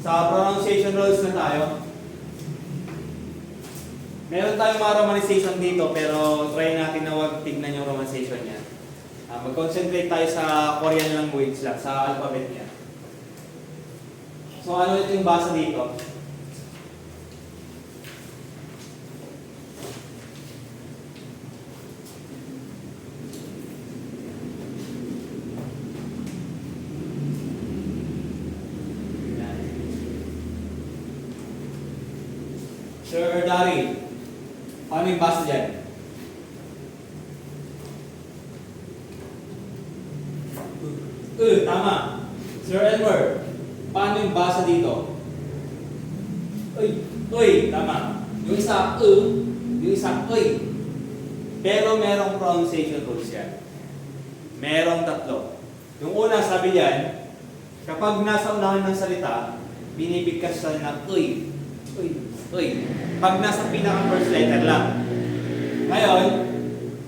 Sa pronunciation rules na tayo. Meron tayong mga romanization dito pero try natin na huwag tignan yung romanization niya. Mag-concentrate tayo sa Korean language lang, sa alphabet niya. So ano ito yung basa dito? Sir Daryl, ano yung basa dyan? Tama. Sir Elmer, paano yung basa dito? Tama. Yung isa, yung isa, Pero merong pronunciation rules yan. Merong tatlo. Yung una, sabi yan, kapag nasa unahan ng salita, binibigkas siya ng pag nasa pinaka-first letter lang. Ngayon,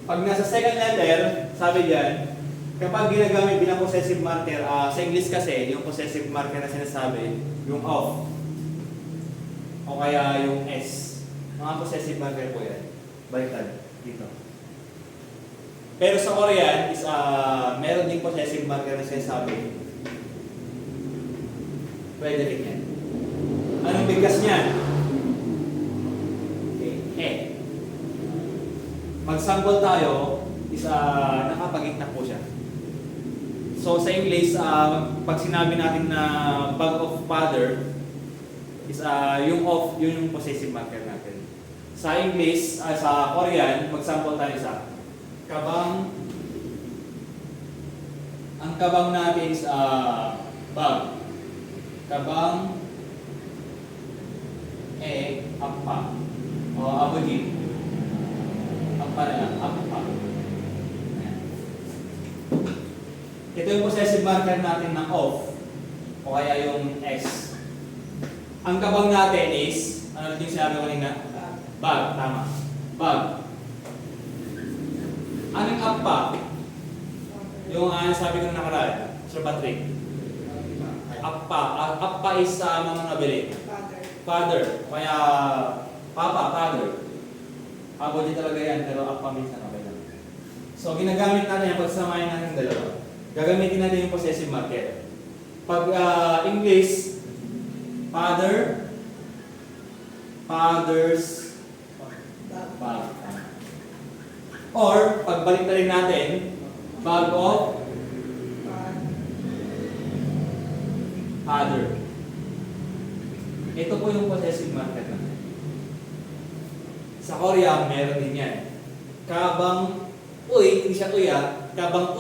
pag nasa second letter, sabi diyan, kapag ginagamit bilang possessive marker, sa English kasi, yung possessive marker na sinasabi, yung of, o kaya yung s. Mga possessive marker po yan. Baliktad, dito. Pero sa Korean, is, meron din possessive marker na sinasabi. Pwede rin yan. Anong bigkas niyan? Mag-sample tayo, is nakapagitna po siya. So sa English, pag sinabi natin na bag of father, is yung of, yun yung possessive marker natin. Sa English, sa Korean, mag-sample tayo sa kabang. Ang kabang natin is bag. Kabang appa o abogin. Appa. Ito yung possessive marker natin ng of o kaya yung s. Ang kabang natin is, ano yung sinabi ko kanina? Bag, tama. Bag. Anong appa? Yung sabi ko na nakaraan, Sir Patrick. Appa is mga nabili. Father. Kaya father. Abodi talaga yan, pero appa minsan okay lang. So ginagamit natin yan, pagsamahin natin yung dalawa. Gagamitin natin yung possessive marker. Pag English, father, father's bag. Or, pagbalik na rin natin, bag of father. Ito po yung possessive marker natin. Sa Korea, meron din yan. Kabang hindi siya kabang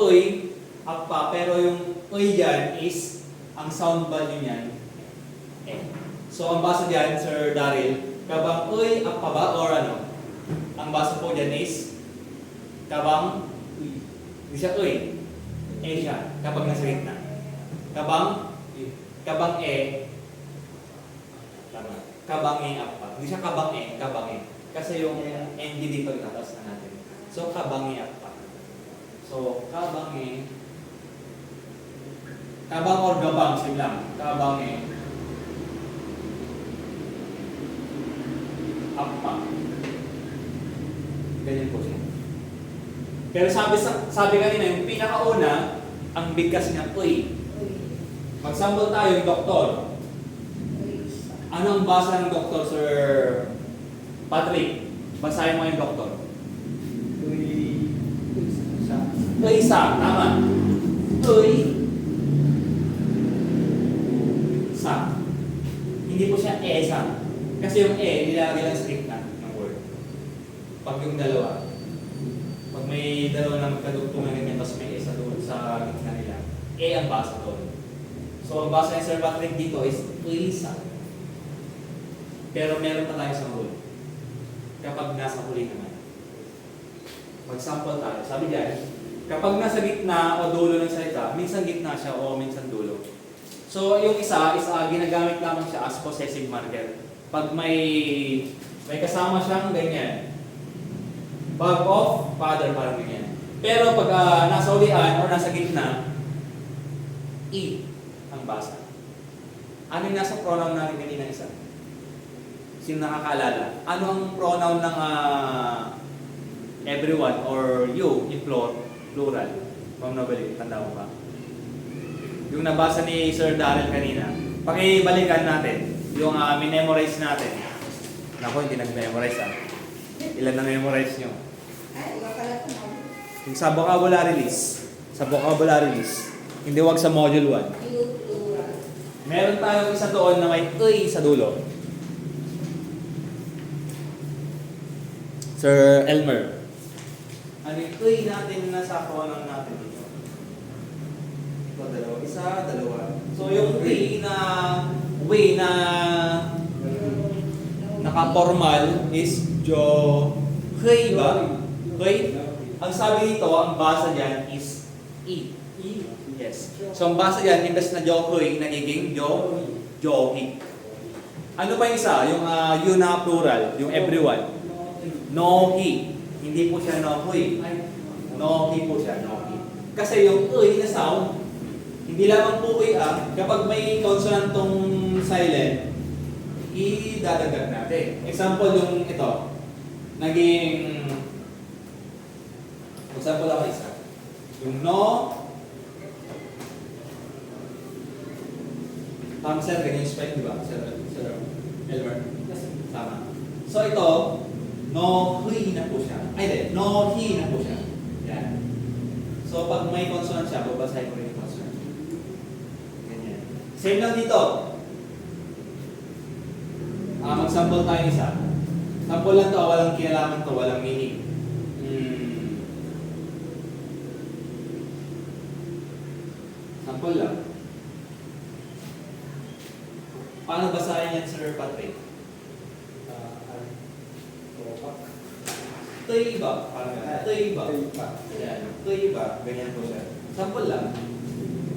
appa, pero yung dyan is, ang sound value niyan, So, ang basa dyan, Sir Daryl, kabang appa ba, or ano? Ang basa po dyan is, kabang hindi siya siya, kapag nasa gitna. Kabang tama. Kabang appa. Hindi siya kabang kasi yung NG dito itatas na natin. So, kabang appa. So, kabang or gabang, same lang. Kabang appa. Ganyan po siya. Pero sabi kanina, yung pinakauna, ang bigkas niya, Mag-sample tayo yung doktor. Ano ang basa ng doktor, Sir Patrick? Basahin mo yung doktor. Isa. Tama. Sa. Hindi po siya esa. Kasi yung nilalagay lang sa gitna ng word. Pag yung dalawa. Pag may dalawa ng kadugtungan ganyan, tapos may esa doon sa gitna nila, ang basa doon. So, ang basa ni Sir Patrick dito is isa. Pero meron pa tayo sa rule. Kapag nasa huli naman. Mag-sample tayo. Sabi diyan, kapag nasa gitna o dulo ng salita, minsan gitna siya o minsan dulo. So, yung isa is ginagamit lamang siya as possessive marker. Pag may kasama siyang ganyan, bag of father, parang ganyan. Pero pag nasa hulian o nasa gitna, ang basa. Ano yung nasa pronoun natin kanina isa? Sino nakakaalala? Ano ang pronoun ng everyone or you in plural? Ma'am Nobel, tanda mo ba? Yung nabasa ni Sir Darrell kanina. Pakibalikan natin. Yung minemorize natin. Naku, hindi nag-memorize Ilan na memorize nyo? Ay, iba pala ito. Yung sa vocabulary list. Sa vocabulary list. Hindi wag sa module 1. Plural. Meron tayong isa doon na may "ay" sa dulo. Sir Elmer. Ano yung "ay" natin na sa pronoun natin dito? Ito, dalawa. Isa, dalawa. So yung way na naka-formal is jo, hey ba? Hey? Ang sabi dito, ang basa dyan is "i". Yes. So ang basa dyan, imbes na jo, hey, nagiging johi. Ano pa yung isa? Yung you na plural, yung everyone. No-hi. Hindi po siya no-huy. No-hi po siya, no-hi. Kasi yung "ay" na sound, hindi lamang po kapag may konsonantong silent, idadagdag natin. Example yung ito, naging, example ako isa. Yung no, tama sir, ganyan yung spell, di ba? Sir Elmer? Tama. So ito, no-hi na po siya. Ay di, no-hi na po siya. Yan. So pag may consonant siya, babasahin ko rin yung consonant. Ganyan. Same lang dito. Mag-sample tayo isa. Sample lang to, walang kinalaman to, walang meaning. Sample lang. Paano basahin yan, Sir Patrick? Tuy ba? Parang tuy ba? Yan. Tuy ba? Ganyan po siya. Sample lang.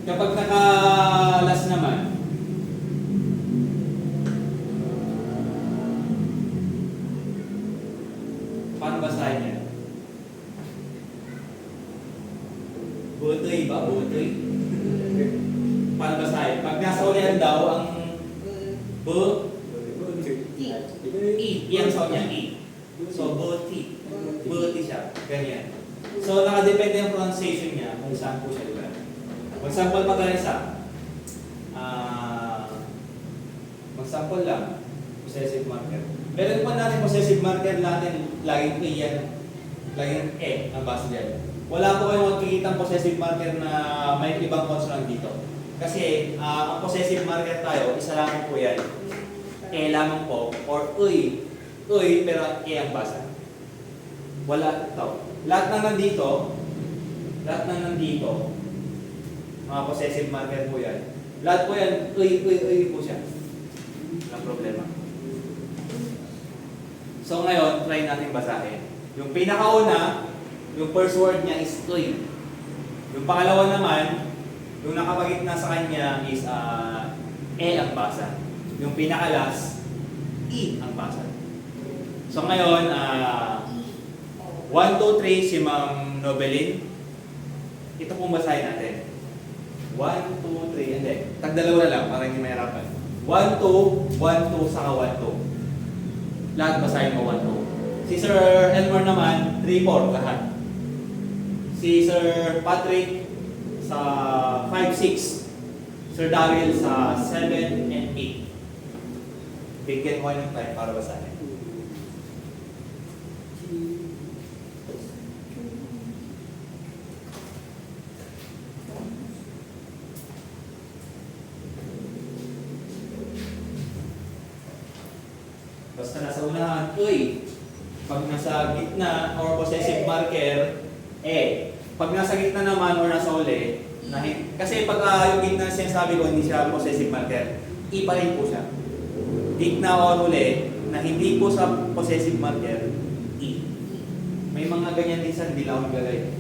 Kapag nakalas naman, paano basahin yan? Butoy ba? Butoy? Paano basahin? Pag nasa ulihan daw, ang i. Yan sound niya, i. So, buti. Buti siya. Ganyan. So, nakadepende yung pronunciation niya kung saan po siya lugar. Mag-sample pa tayo isa. Mag-sample lang. Possessive marker. Meron pa natin possessive marker natin, laging e yan. Laging ang base dyan. Wala po kayong magkikitang possessive marker na may ibang consonant dito. Kasi ang possessive marker tayo, isa lamang po yan. Lamang po. Or uy. Uy, pero ang basa. Wala ito. Lahat na nandito, mga possessive marker po yan. Lahat po yan, uy po siya. Walang problema. So ngayon, try natin basahin. Yung pinakauna, yung first word niya is uy. Yung pangalawa naman, yung nakapagitna sa kanya is ang basa. Yung pinakalas, i ang basa. So ngayon, 1, 2, 3 si Ma'am Nobelin. Ito pong basahin natin. 1, 2, 3. Hindi. Tagdalawa na lang para hindi mahirapan. 1, 2, 1, 2, saka 1, 2. Lahat basahin mo 1, 2. Si Sir Elmer naman, 3, 4 lahat. Si Sir Patrick sa 5, 6. Sir Daryl sa 7 and 8. Bigyan mo ng time para basahin. Basta nasa unahan, uy. Pag nasa gitna or possessive marker, Pag nasa gitna naman or nasa uli, kasi pag yung gitna sinasabi ko, hindi siya possessive marker, i pa rin po siya. Gitna or uli, na hindi po sa possessive marker, i. May mga ganyan din sa hindi lang ako magalay.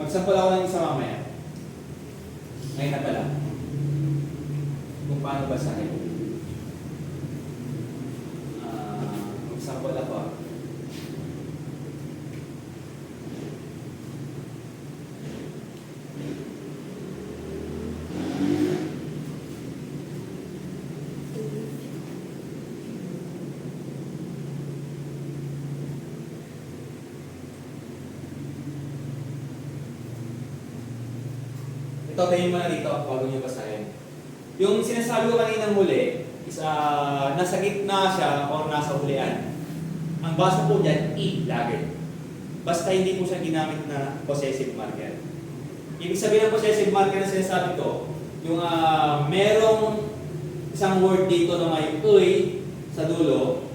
Magsampol ako ng isa mamaya. Ngayon na pala. Kung paano basahin. Magsampol ako. Ito, tayo mo na dito bago nyo basahin. Yung sinasabi ko kaninang huli is nasa gitna siya o nasa hulian. Ang basa po dyan, E lagi. Basta hindi po siya ginamit na possessive marker. Ibig sabihin ng possessive marker na sinasabi ko, yung merong isang word dito na may uy sa dulo,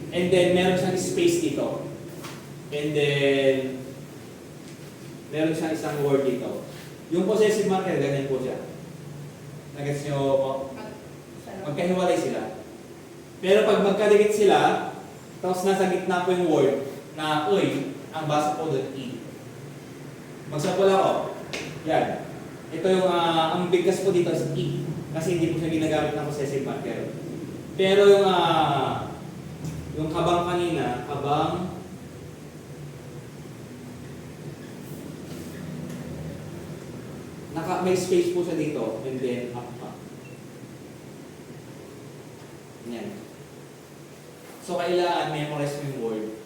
and then meron siyang space dito. And then meron siyang isang word dito. Yung possessive marker, ganyan po siya. Nagets nyo po? Magkahiwalay sila. Pero pag magkadikit sila, tapos nasa gitna po yung word na uy, ang basa po doon E. Magsample ako. Yan. Ito yung, ang bigkas po dito is E. Kasi hindi po siya ginagamit ng possessive marker. Pero yung kabang kanina, kabang may space po siya dito and then up pa. Yan. So kailangan memorize mo yung word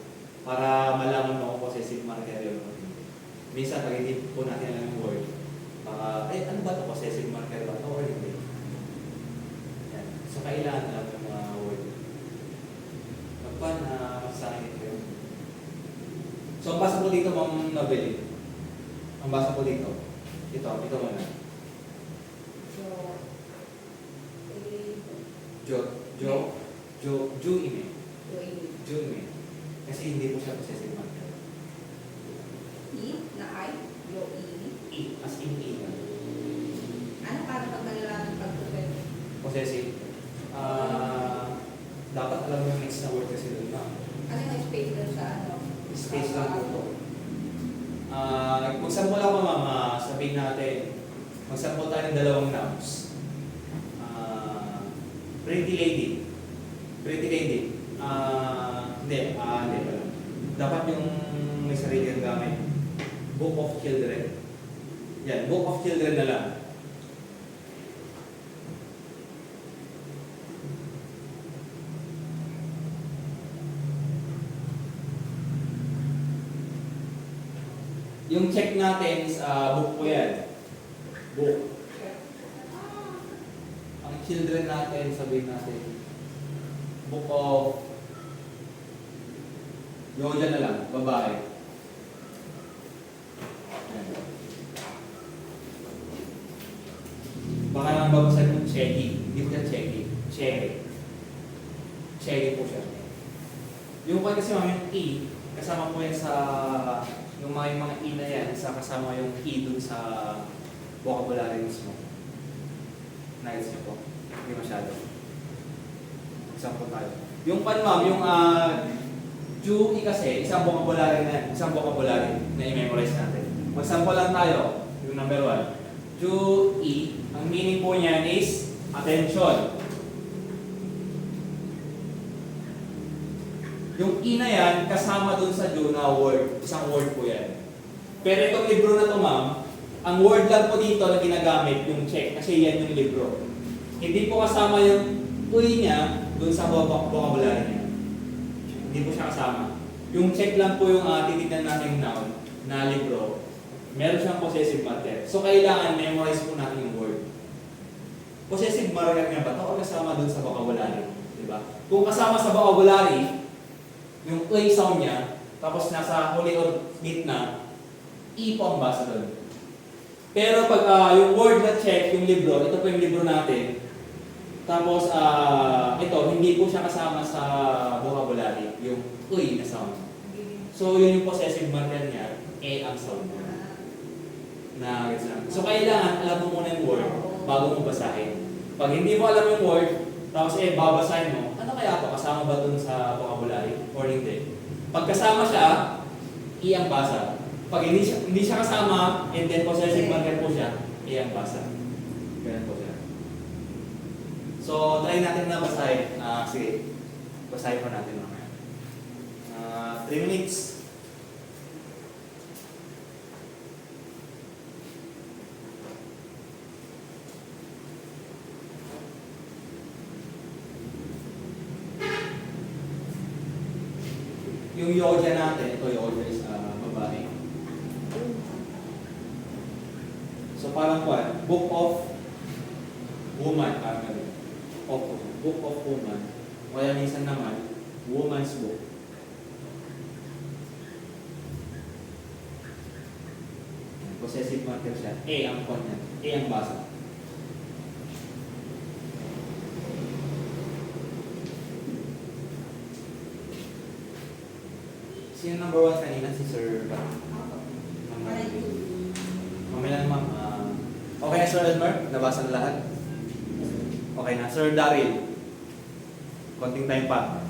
para malaman mo kung possessive marker yun. Minsan pag hindi po natin alam yung word, baka, ano ba ito? Possessive marker ba ito or hindi? Yan. So kailangan alam yung mga word. Pagpan, masasakin ito yun. So ang basa po dito, Ma'am Nobel. Ang basa po dito. Ito muna. Juime. Kasi hindi po siya possessive marker. E na I, yo E, as in E. Ano para pag malalaman pag-prepare? Possessive. Dapat alam mo yung next na word kasi doon na. Ano yung space doon sa ano? Space lang po ito. Magsample ako, Ma'am, sabihin natin. Magsample tayo ng dalawang nouns. Pretty lady. Hindi pala. Dapat yung may sarili ang gamit. Book of Children. Yan, Book of Children na lang. Yung check natin is book po yan. Book. Ang children natin, sabihin natin, Book of Yoja na lang, babae. Ayan. Baka naman babasahin mo Cheki. Hindi ko yan Cheki. Cheki po siya. Yung kaya kasi Ma'am, yung E, kasama po yan sa yung mga E na yan, kasama yung E dun sa vocabulary mismo. Nice niyo po. Hindi masyado. Example tayo. Yung pan Ma'am, yung Ju kasi, isang vocabulary na i-memorize natin. Mag-sample lang tayo. Yung number 1. Ju, E, ang meaning po niyan is attention. Yung E na yan, kasama dun sa Ju na word. Isang word po yan. Pero itong libro na to Ma'am, ang word lang po dito na ginagamit, yung check, kasi yan yung libro. Hindi po kasama yung uy niya dun sa vocabulary niya. Hindi po siya kasama. Yung check lang po yung titignan natin noun na libro. Meron siyang possessive marker. So kailangan memorize po natin yung word. Possessive marker niya ba ito o kasama dun sa vocabulary? Diba? Kung kasama sa vocabulary, yung uy sound niya, tapos nasa huli or gitna, E po ang basa dun. Pero pag yung word na check, yung libro, ito po yung libro natin, tapos ito, hindi po siya kasama sa vocabulary, yung uy na sound. So yun yung possessive marker niya, ang sound niya. So kailangan alam mo muna yung word bago mo basahin. Pag hindi mo alam yung word, tapos babasahin mo, ano kaya ito? Kasama ba dun sa vocabulary or hindi? Pag kasama siya, ang basa. Pag hindi siya kasama, and then possessive marker po siya, ang basa. Ganyan po siya. So, try natin na basahin. Sige, basahin po natin mamaya. 3 minutes. Yung yoga natin, ito yoga is babae. book of woman, ganun. Book of woman. Kaya minsan naman, woman's book. Possessive marker siya. A ang kwan niya. A ang basa. Sino number 1 kanina? Si Sir ba? Mamaya na ma'am. Okay na Sir Elmer? Nabasa na lahat? Okay na. Sir Daryl. Konting time pa.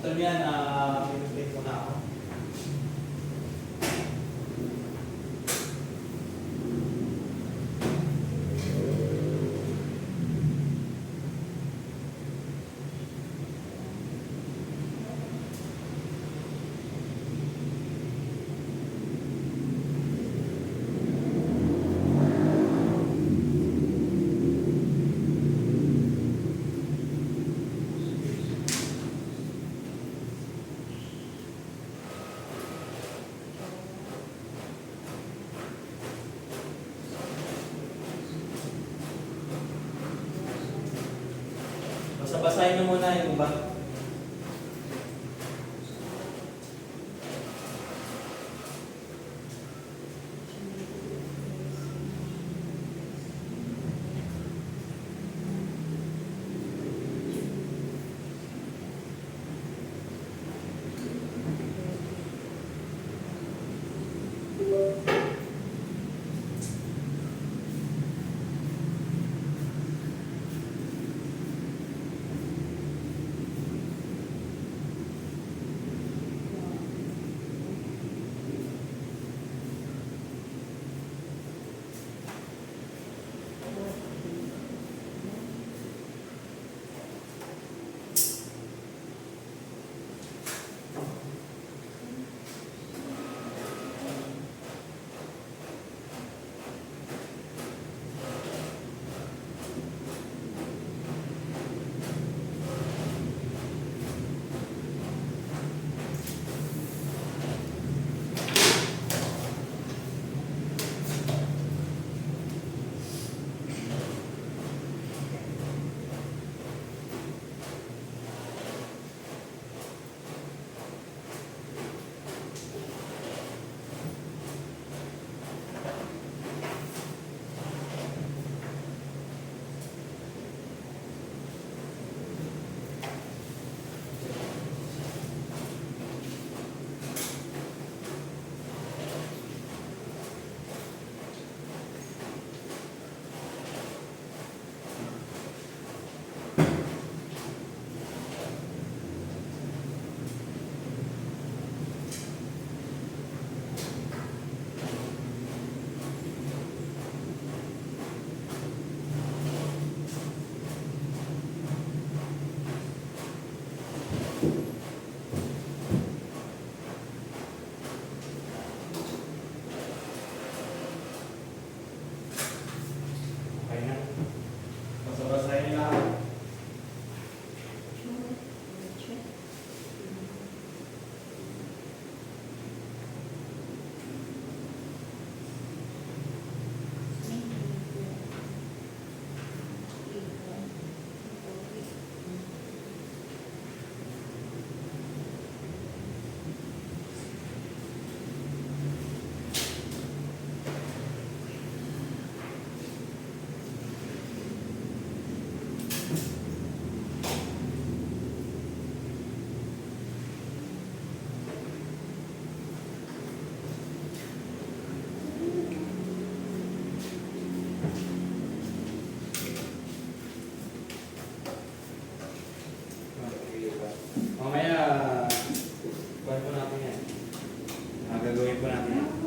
After yan, pinag-play ko na ako. Basta basahin mo muna yung iba.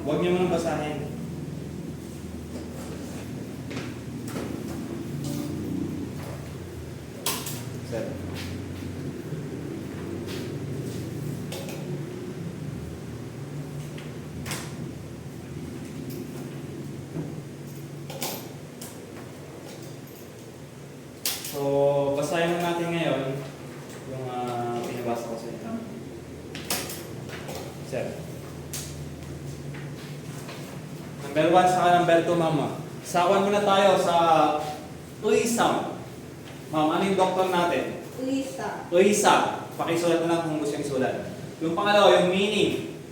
Huwag niyo muna basahin. Sir. So, basahin mo natin ngayon yung pinabasa ko sa inyo. Sir. Number 1 saka number 2, mama. Sakuan muna tayo sa uy sound. Ma'am, ano yung doktor natin? Ulisa. Uisa. Pakisulat na lang kung gusto yung isulat. Yung pangalawa, yung meaning.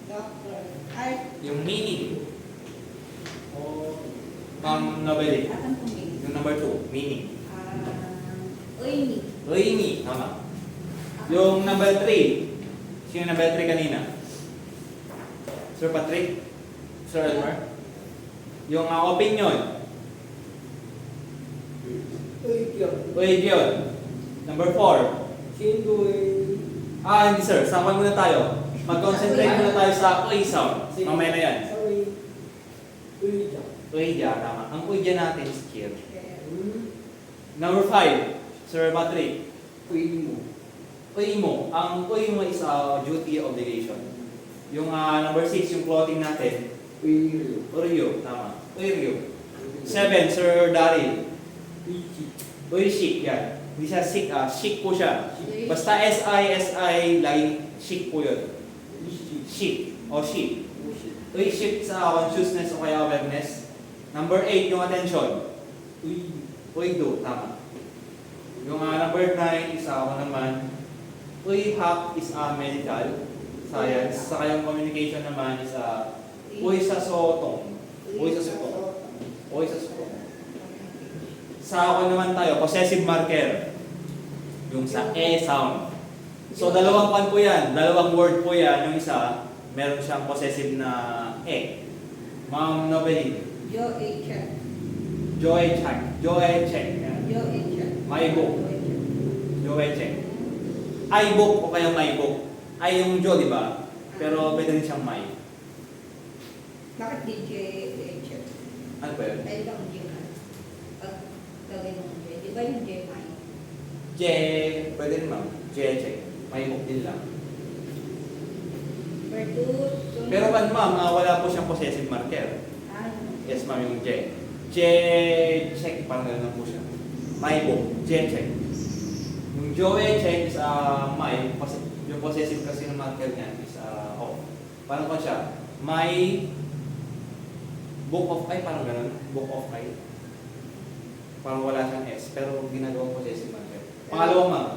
Doctor. Ay, Yung meaning. O, Ma'am Nobeli. asan po may? Yung number 2, meaning. Uini. Uini. Tama. Yung number 3. Sino yung number 3 kanina? Sir Patrick? Sir Elmer? Yung opinion. Uigyon. Number 4. Hindi sir. Sakuan muna tayo. Mag-concentrate muna tayo sa uy sound. Mamaya na yan. Uidya, tama. Ang uidya natin is here. Number 5. Sir Patrick. Uy mo. Ang uy mo is duty obligation. Yung number 6, yung clothing natin. Uryo, tama. Uryo. 7, Sir Daryl. Uy, chic, yan. Hindi siya sick, chic po siya. Basta S-I-S-I, laging chic po yun. Chic, o chic. Uy, chic sa consciousness o kaya awareness. Number 8, yung attention. Uy, do, tama. Yung number 9 is ako naman. Uy, hack is medical science. Saka yung communication naman is uy sa sotong. Uy sa sotong. Uy sa sotong. Sa ako naman tayo, possessive marker. Yung sa E sound. So dalawang pan po yan, dalawang word po yan. Yung isa, meron siyang possessive na E. Ma'am Nobeli. Joe H. Joy check. Joy check. Yan. Joe H. May book. Joy check. I book o kaya may book. Ay yung Jo, di ba? Pero pwede rin siyang may. Bakit di J H? Ano ba yun? Ay, lang J. Pag gawin mo J. Di ba yung J may? J, pwede rin ma'am. J check. May book din lang. Pero pan ma'am, wala po siyang possessive marker. Yes ma'am, yung J. J check, parang gano'n po siya. May book. J check. Yung Joey check is may, yung possessive kasi ng marker niyan is off. Parang pa siya, may book of ay, parang gano'n, book of ay. Parang wala siyang S, pero ginagawang possessive marker. Pangalawang ma'am,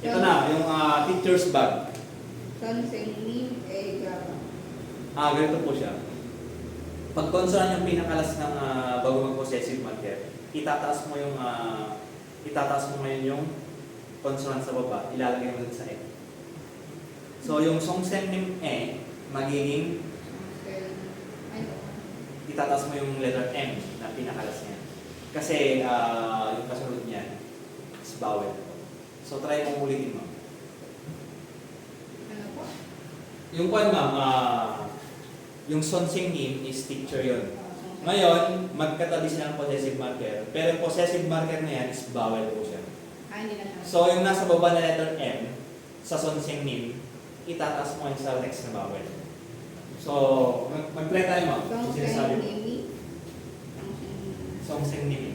ito na, yung teacher's bag. Something mean a gaba. Ganito po siya. Pag consonant yung pinakalas ng bago mag-possessive marker, itataas mo ngayon yung consonant sa baba, ilalagay mo dun sa E. So yung songsen ng E, magiging itataas mo yung letter M na pinakalas niya. Kasi yung kasunod niyan is vowel. So try mong ulitin mo. Ano po? Yung kwan ma'am, yung sonsing nim is teacher yun. Ngayon, magkatabi sila ng possessive marker. Pero yung possessive marker na yan is vowel po siya. Hindi na siya. So yung nasa baba na letter M sa sonsing nim, itataas mo yun sa next na vowel. So, mag-play tayo ma'am. Yung sinasabi mo. Sonsing nim.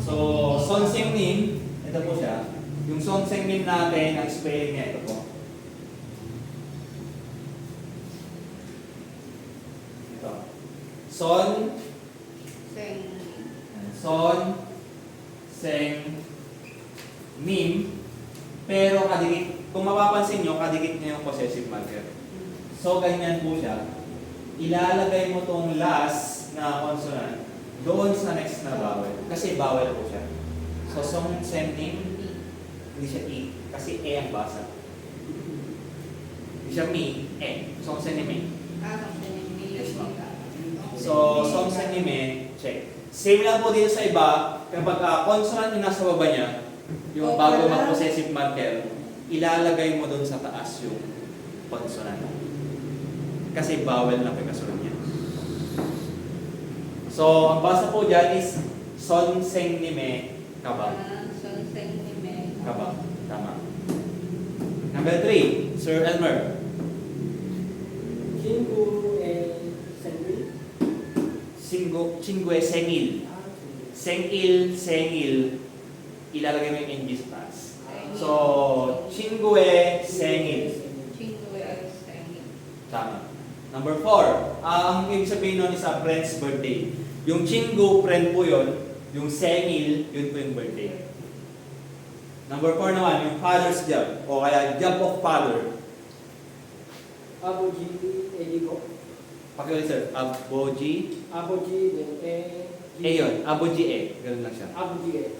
So, sonsing nim, ito po siya. Yung sonsing nim natin, ang spelling niya, ito po. Ito. Son, seng, nim, pero kadikit. Kung mapapansin nyo, kadikit niya yung possessive marker. So, ganyan po siya. Ilalagay mo tong last na consonant doon sa next na vowel. Kasi vowel po siya. So, song, seng, nim, hindi siya E. Kasi E ang basa. Hindi siya mi, E. Song, seng, nim, E. Yes, ma'am. So, song, seng, nim, E, check. Same lang po dito sa iba. Kapag consonant yung nasa baba niya, yung bago mag-possessive marker, ilalagay mo doon sa taas yung consonant. Kasi vowel lang kasunod niya. So, ang basa po dyan is son, seng, nime, kaba. Kaba. Tama. Number 3, Sir Elmer. Cingue, sengil. Sengil, ilalagay mo yung NG sa taas. So, Chingue Sengil. Chingue Sengil. Tama. Number 4, ang ibig sabihin nun is a friend's birthday. Yung Chingu, friend po yun. Yung Sengil, yun po yung birthday. Number 4 naman, yung father's job. O kaya job of father. Aboji, Edigo. Pakiulit sir, Aboji. Aboji, then Yun, Aboji E. Ganun lang siya. Aboji,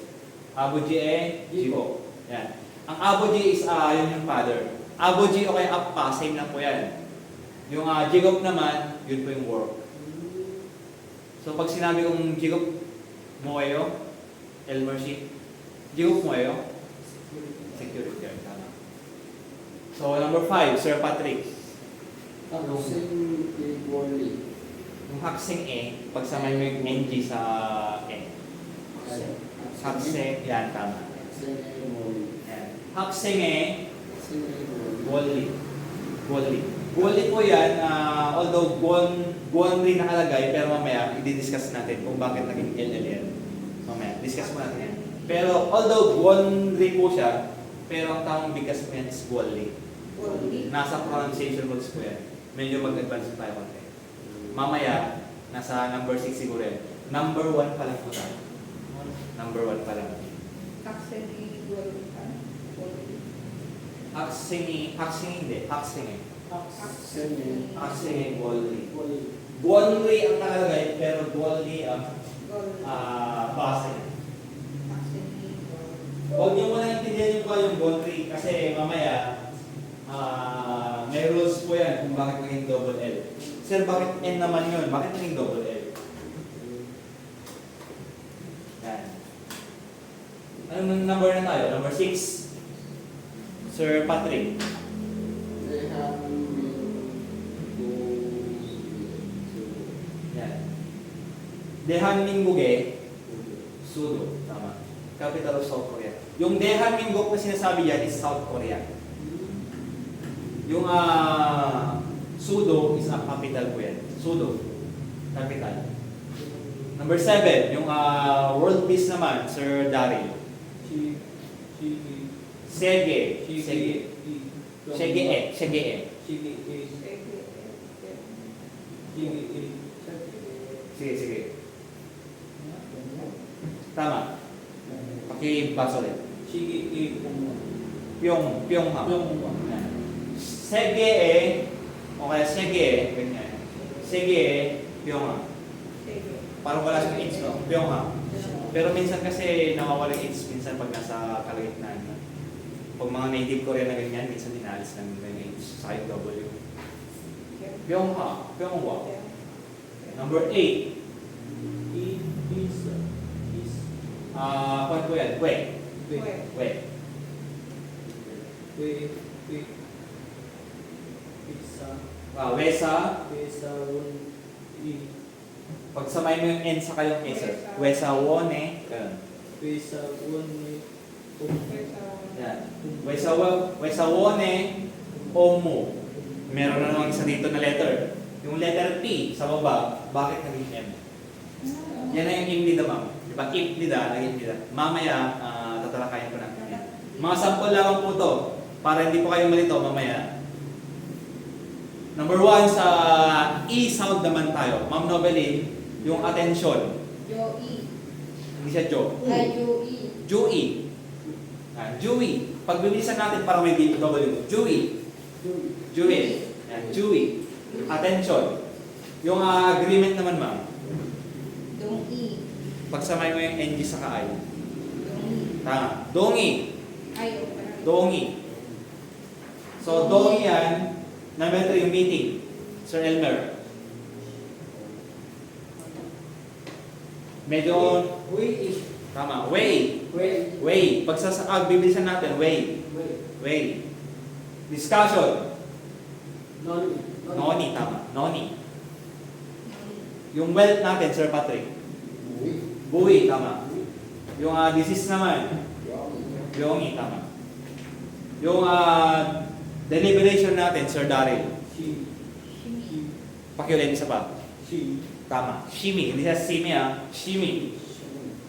Aboji E, Jibo. Yan. Ang Aboji is, yun yung father. Aboji o kaya Appa, same lang po yan. Yung Jigop naman, yun po yung work. So pag sinabi kong Jigop Moeyo, Elmership, Jigop Moeyo, security guard, tama. So number 5, Sir Patrick. Haksing Igwali. Yung Haksing E, pagsamay mo yung NG sa E. Haksing, yan, tama. Yan. Haksing E, Wally. Wally po yan, although Gwonri nakalagay, pero mamaya i-discuss natin kung bakit naging LL yan. Mamaya, discuss mo natin yan. Pero although Gwonri po siya, pero ang tamang bigkas po yan is Wally. Nasa pronunciation rules po yan. Medyo mag-advance tayo konti. Mamaya, nasa number 6 siguro yan. Number 1 pa lang po tayo. Number 1 pa lang. Haksing hindi. Haksing Gwonri. Gwonri ang nakalagay, pero Gwonri ang base. Huwag niyo muna intindihan yung yung Gwonri kasi mamaya may rules po yan kung bakit naging double L. Sir, bakit N naman yun? Bakit naging double L? Yan. Anong number na tayo? Number 6. Sir Patrick. Yan. Dehan Minguge. Sudo. Tama. Capital of South Korea. Yung Dehan Minguk na sinasabi yan is South Korea. Yung Sudo is ang capital po yan. Sudo. Capital. Number 7, yung world peace naman, Sir Daryl. Sege. Sige. Tama. Pakibasa ulit. Pyongham. Sege o kaya Sege, ganyan. Sege, Pyongham. Parang wala siyang H, no? Pyongham. Pero minsan kasi nawawala yung H minsan pag nasa kalagitnaan. Pag mga native Korean na ganyan, minsan dinaalis lang yung H sa W. Pyongham. Number 8. Kwan po yan? Wesa. Pagsamay mo yung N sa kayong S. Wesa Wone. Yan. Wesa Wone Omu. Meron na naman isa dito na letter. Yung letter P sa baba, bakit naging M? Yan na yung imlida, ma'am. Diba? Imlida, naging imlida. Mamaya, tatalakayan ko natin yan. Mga sample lang po to. Para hindi po kayo malito mamaya. Number 1 sa E sound naman tayo. Ma'am Nobeline, yung attention. Hindi siya Jo. Joey. Joey. Pag bibilisan natin para may W. Joey. Joey. Attention. Yung agreement naman, ma'am. Pagsamay mo yung NG sa ka-I. Tama. Dongi. So, dongi yan. Number 3 yung meeting. Sir Elmer. Medyo... Tama. Way. Bibilisan natin. Way. Discussion. Noni. Tama. Noni. Yung wealth natin, Sir Patrick. Buwi. Tama. Yung disease naman. Yongi. Tama. Yung deliberation natin, Sir Daryl. Pakiulit isa pa. Tama. Shimi. Hindi siya simi, Shimi.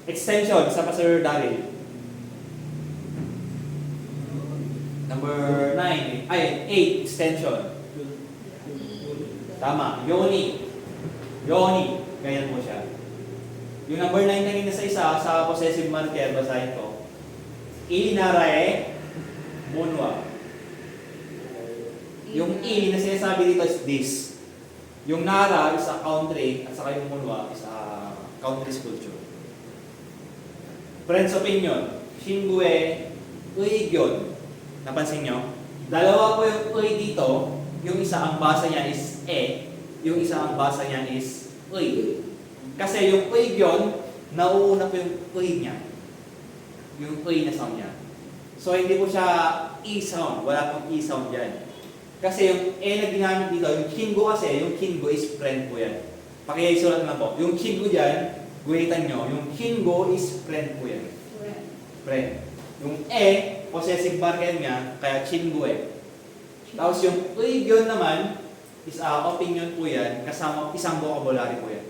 Extension. Isa pa, Sir Daryl. Number 9, ay, 8, extension. Tama, yoni. Yoni, ganyan po siya. Yung number 9 kanina sa isa, sa possessive marker, basahin ko. Inarae, munwa. Yung I na sinasabi dito is this. Yung nara is a country, at saka yung munwa is a country's culture. Friends opinion, Shingue, Uigyon. Napansin nyo? Dalawa po yung Uy dito. Yung isa ang basa niya is yung isa ang basa niya is Uy. Kasi yung Uigyon, nauuna po yung Uy niya. Yung Uy na sound niya. So hindi po siya E-sound. Wala pong E-sound dyan. Kasi yung na ginamit dito, yung Kingo kasi, yung Kingo is friend po yan. Pakisulat na po. Yung Kingo dyan, guhitan nyo, yung Kingo is friend po yan. Friend. Yung possessive marker niya, kaya Chingo Tapos yung Uigyon naman, is opinion po yan, kasama isang vocabulary po yan.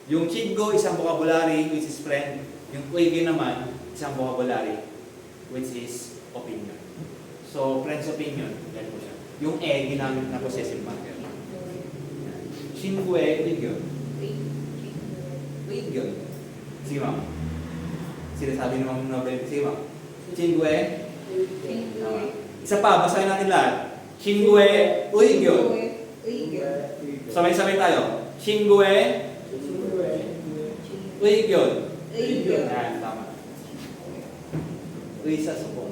Yung Chingo, isang vocabulary, which is friend. Yung Uigyon naman, isang vocabulary, which is opinion. So, friend's opinion, yan po siya. Yung ginamit na possessive marker. Shingue, Uigyon. Uigyon. Sige ma'am. Sinasabi naman ng Nobel. Sige ma'am. Shingue. Tama. Isa pa, basahin natin lahat. Shingue, Uigyon. Sabay-sabay tayo. Shingue, Uigyon. Yan, tama. Uy sa supong.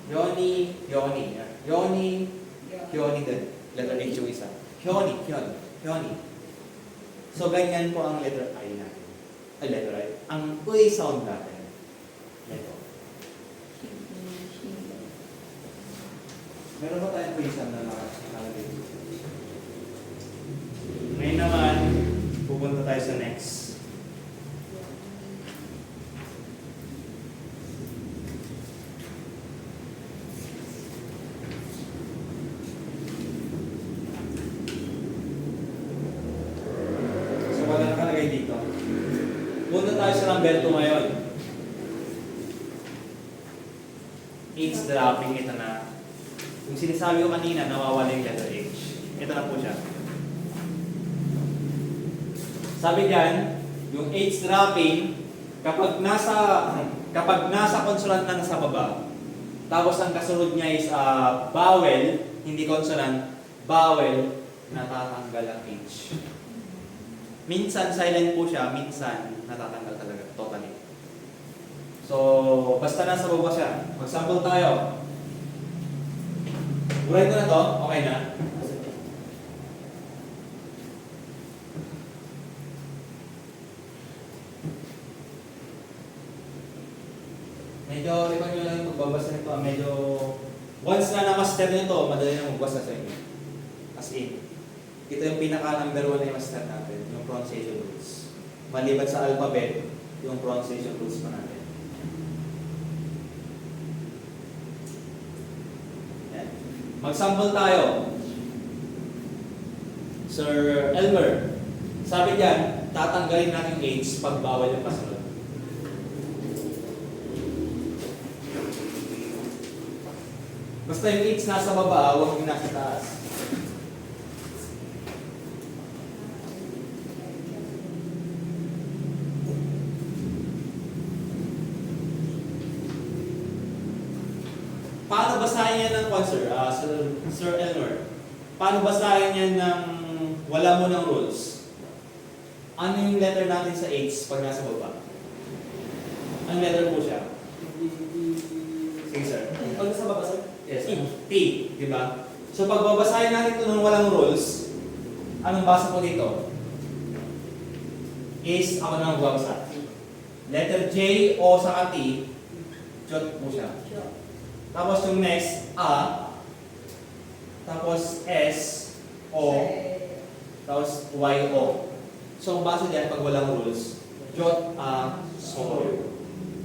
Yoni, Yoni. Yoni, Yoni din. Letter H yung isa. Yoni, Yoni. So, ganyan po ang letter I natin. Ay, letter I. Ang Uy sound natin. Ito. Meron ba tayong Uy sound na nakalagay dito? Ngayon naman, pupunta tayo sa next. Wala nakalagay dito. Punta tayo sa number 2 ngayon. H dropping, ito na. Yung sinasabi ko kanina, nawawala yung letter H. Ito na po siya. Sabi diyan, yung H dropping, kapag nasa consonant na nasa baba, tapos ang kasunod niya is vowel, hindi consonant, vowel, natatanggal ang H. Minsan silent po siya, minsan natatanggal talaga, totally. So, basta nasa baba siya. Mag-sample tayo. Burahin ko na to, okay na? Medyo, ikaw nyo lang yung magbabasa nito. Medyo, once na na-master nito, madali na magbasa sa inyo. As in. Ito yung pinaka-number 1 na i-master natin, yung pronunciation rules. Maliban sa alphabet, yung pronunciation rules pa natin. Yan. Mag-sample tayo. Sir Elmer, sabi diyan, tatanggalin natin yung H pag bawal yung kasunod. Basta yung H nasa baba, huwag yung nasa taas. Paano basahin yan ng Sir Elmer? Paano basahin yan ng wala mo ng rules? Ano yung letter natin sa H pag nasa baba? Anong letter po siya? Sige sir. Pag nasa baba, sir? Yes. T. Diba? So pag babasahin natin ito ng walang rules, anong basa po dito? Is ako nang magbabasa. Letter J, O sa T, jot po siya. Tapos yung next, A. Tapos S, O. Tapos Y, O. So, ang basa dyan, pag walang rules, jot, A, so.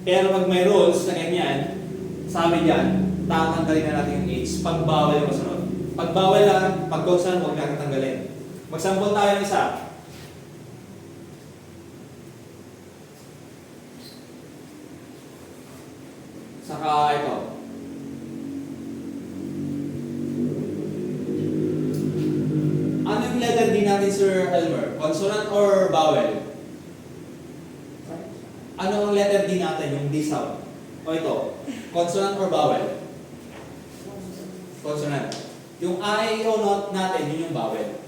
Pero pag may rules na ganyan, sabi dyan, tatanggalin na natin yung H. Pag bawal yung kasunod. Pag bawal lang, pag consonant, huwag natin tanggalin. Mag-sample tayo ng isa. Saka ito. natin, Sir Elmer? Consonant or vowel? Ano ang letter D natin, yung D sound? O ito, consonant or vowel? Consonant. Yung A, E, O note natin, yun yung vowel.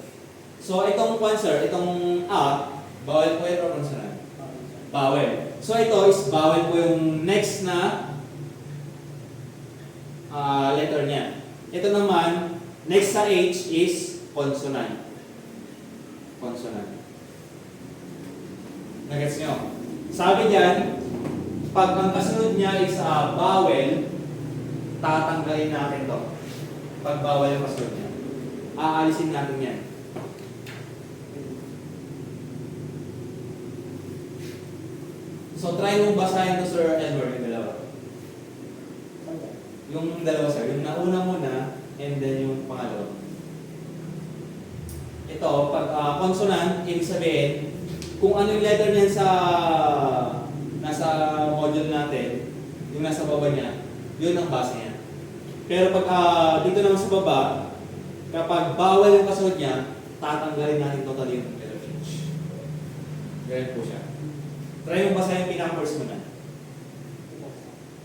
So itong sir, itong A, vowel po yun or consonant? Vowel. So ito is vowel po yung next na letter niya. Ito naman, next sa H is consonant. Consonant. Nagets nyo? Sabi diyan, pag ang kasunod niya is vowel, tatanggalin natin to. Pag vowel yung kasunod niya. Aalisin natin yan. So try mo basahin to, Sir Edward, yung dalawa. Yung dalawa, sir. Yung nauna muna, and then yung pangalawa. Ito, pag consonant, ibig sabihin, kung ano yung letter niyan sa nasa module natin, yung nasa baba niya, yun ang base niya. Pero pag dito naman sa baba, kapag bawal yung kasunod niya, tatanggalin natin totally yung letter H. Ganyan po siya. Try mo basahin yung pinaka-course muna.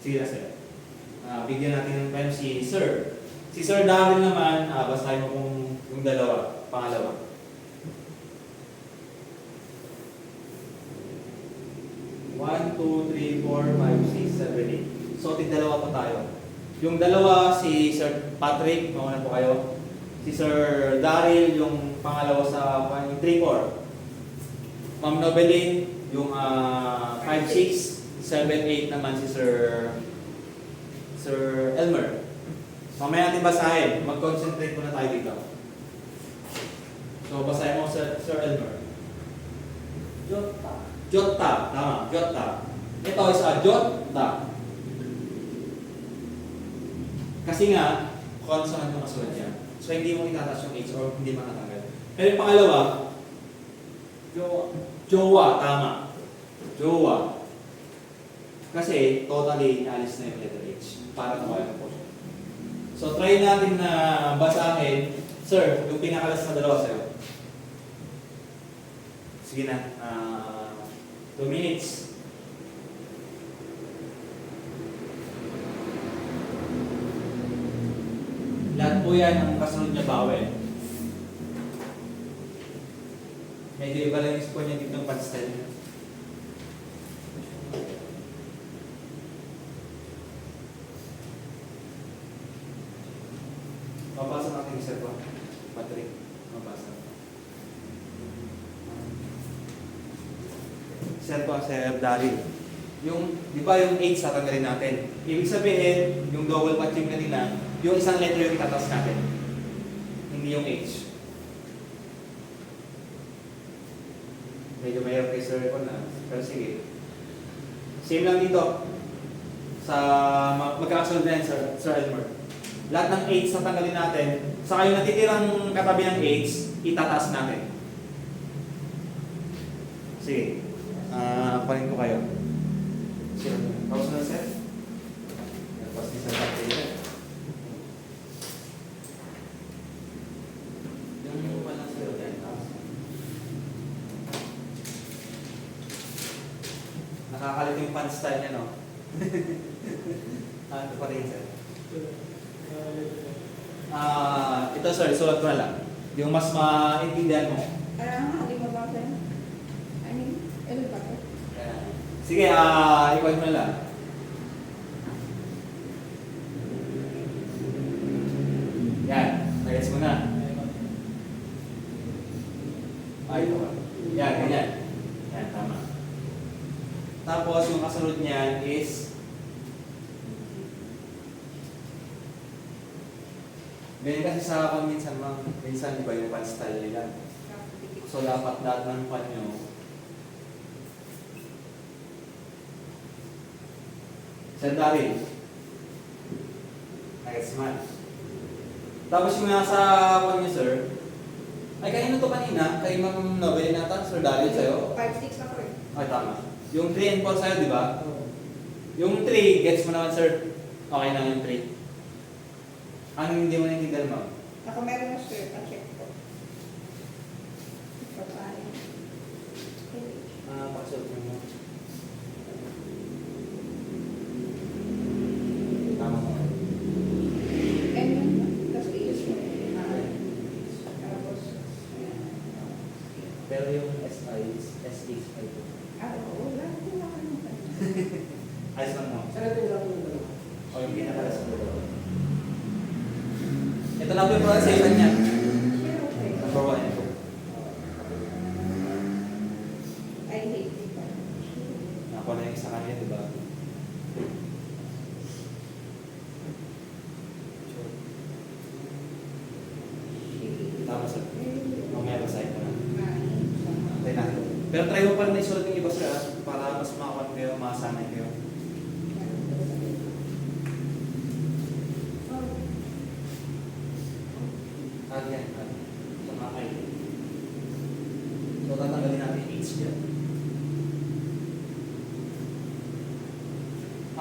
Sige na, sir. Bigyan natin ng time si Sir. Si Sir Daryl naman, basahin mo kung yung dalawa, pangalawa. One, two, three, four, five, six, seven, eight. So, tig-dalawa po tayo. Yung dalawa, si Sir Patrick, mauna po kayo. Si Sir Daryl, yung pangalawa sa 3, 4. Ma'am Nobeline, yung 5, 6, 7, 8 naman si Sir Elmer. Mamaya natin basahin. Mag-concentrate muna tayo dito. So, basahin mo Sir Elmer. Jota. Jota. Tama. Jota. Ito is jota. Kasi nga, consonant yung kasunod niya. So, hindi mo itataas yung H or hindi makatanggal. Pero yung pangalawa, jowa. Tama. Jowa. Kasi, totally, alis na yung letter H. Para mawala po siya. So, try natin na basahin. Sir, yung pinakalas na dalawa sa'yo. Sige na. 2 minutes. Lahat po yan ang kasunod niya bawel. Medyo iba lang yung spoon niya dito ng panstel niya. Mabasa natin yung Sir Patrick. Mabasa. Sir Daryl. Yung, di ba yung H tatanggalin natin? Ibig sabihin, yung double patching kanina, yung isang letter yung itatas natin. Hindi yung H. Medyo mayroon kay Sir ko na. Pero sige. Same lang dito. Sa magkakasunod na yan, Sir Elmer. Lahat ng H tatanggalin natin. Saka yung natitirang katabi ng H, itataas natin. Sige. Panin ko kayo. Sure. Tapos na, sir? Tapos ni Sir Patrick. Yung palang sir, nakakalit yung pants style niya, no? Ito pa rin, sir. Ito, sir, sulat ko na lang. Yung mas maintindihan mo. Hindi mo ba sa'yo? Ano ba ito? Sige, iwan mo na lang. Yan, nagets mo na. Ay, yan, ganyan. Yan, tama. Tapos, yung kasunod niyan is ganyan kasi sa akin minsan iba yung pan style nila. So, dapat lahat ng pan nyo Sir Daryl. Nagets man. Tapos yung nasa pan nyo, sir, ay kanino to kanina? Kay Ma'am Nobel nata, Sir Daryl sa'yo? 5-6 ako eh. Ay, tama. Yung 3 and 4 sa'yo, di ba? Yung 3, gets mo naman, sir. Okay na yung 3. Ano hindi mo naiintindihan, ma'am? Ako meron na sir, pa-check ko. Pakisuot mo. Tama mo. Ganyan ba? Tapos Yes, H. ma'am. Ah, tapos, ayan. Pero yung SI is SH ay po. Wala ko makalimutan. Ayos lang mo. Sarap yung lang yung dalawa. O yung pinakalas mo daw. Ito lang po yung pronunciation niya. Pero okay. Number 1 and 2. I hate it. Nakuha na yung isa kanya, di ba? Tama sir. Mamaya basahin ko na. Tayo natin. Pero try mo pa rin na isulat yung iba sir para mas makakuha kayo, masanay kayo. Yan. Sa mga kayo. So tatanggalin natin yung H dyan.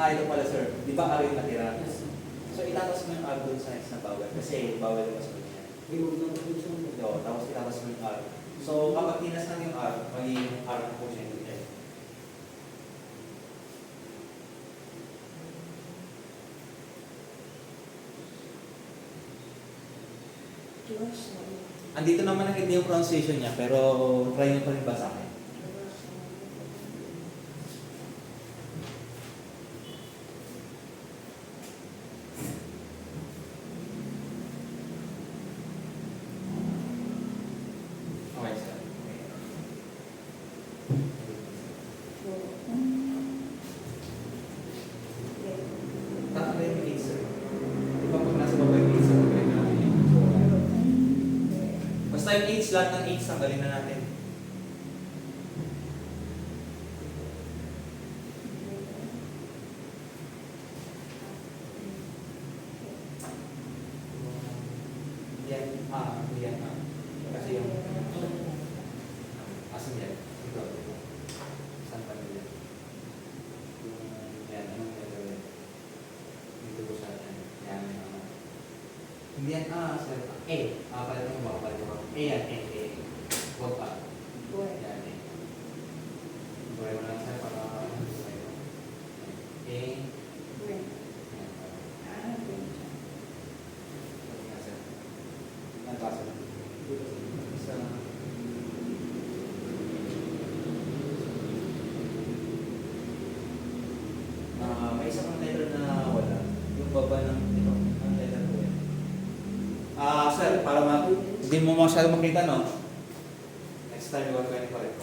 Ito pala sir. Di ba R yung natira? So itatas mo yung R doon sa X na bawal. Kasi bawal yung mas niya. Remove lang po siya. So, tapos itatas mo yung R. So kapag tinas na yung R, magiging R na po siya yung L. Andito naman nakita yung pronunciation niya, pero try nyo pa rin basahin. Okay, sir. Tatanggalin yung H, sir. Di ba pag nasa baba yung H, sir, tanggalin na natin yung basta yung H, lahat ng H, tanggalin na natin. Yan, yan, kasi yung asan yan? Ito. Saan pa nila? Yan, anong gagawin? Dito ko sa yan. Yan, hindi yan, sir. Palit mo ba? Palit mo. Yan, Huwag pa. Yan, Buhay mo lang, sir, para yan. Nagpasa na. Sa... may isa pang letter na wala. Yung baba ng ito. Ang letter ko yan. Sir, para hindi mo masyado makita, no? Next time, iwan ko yan pa rin.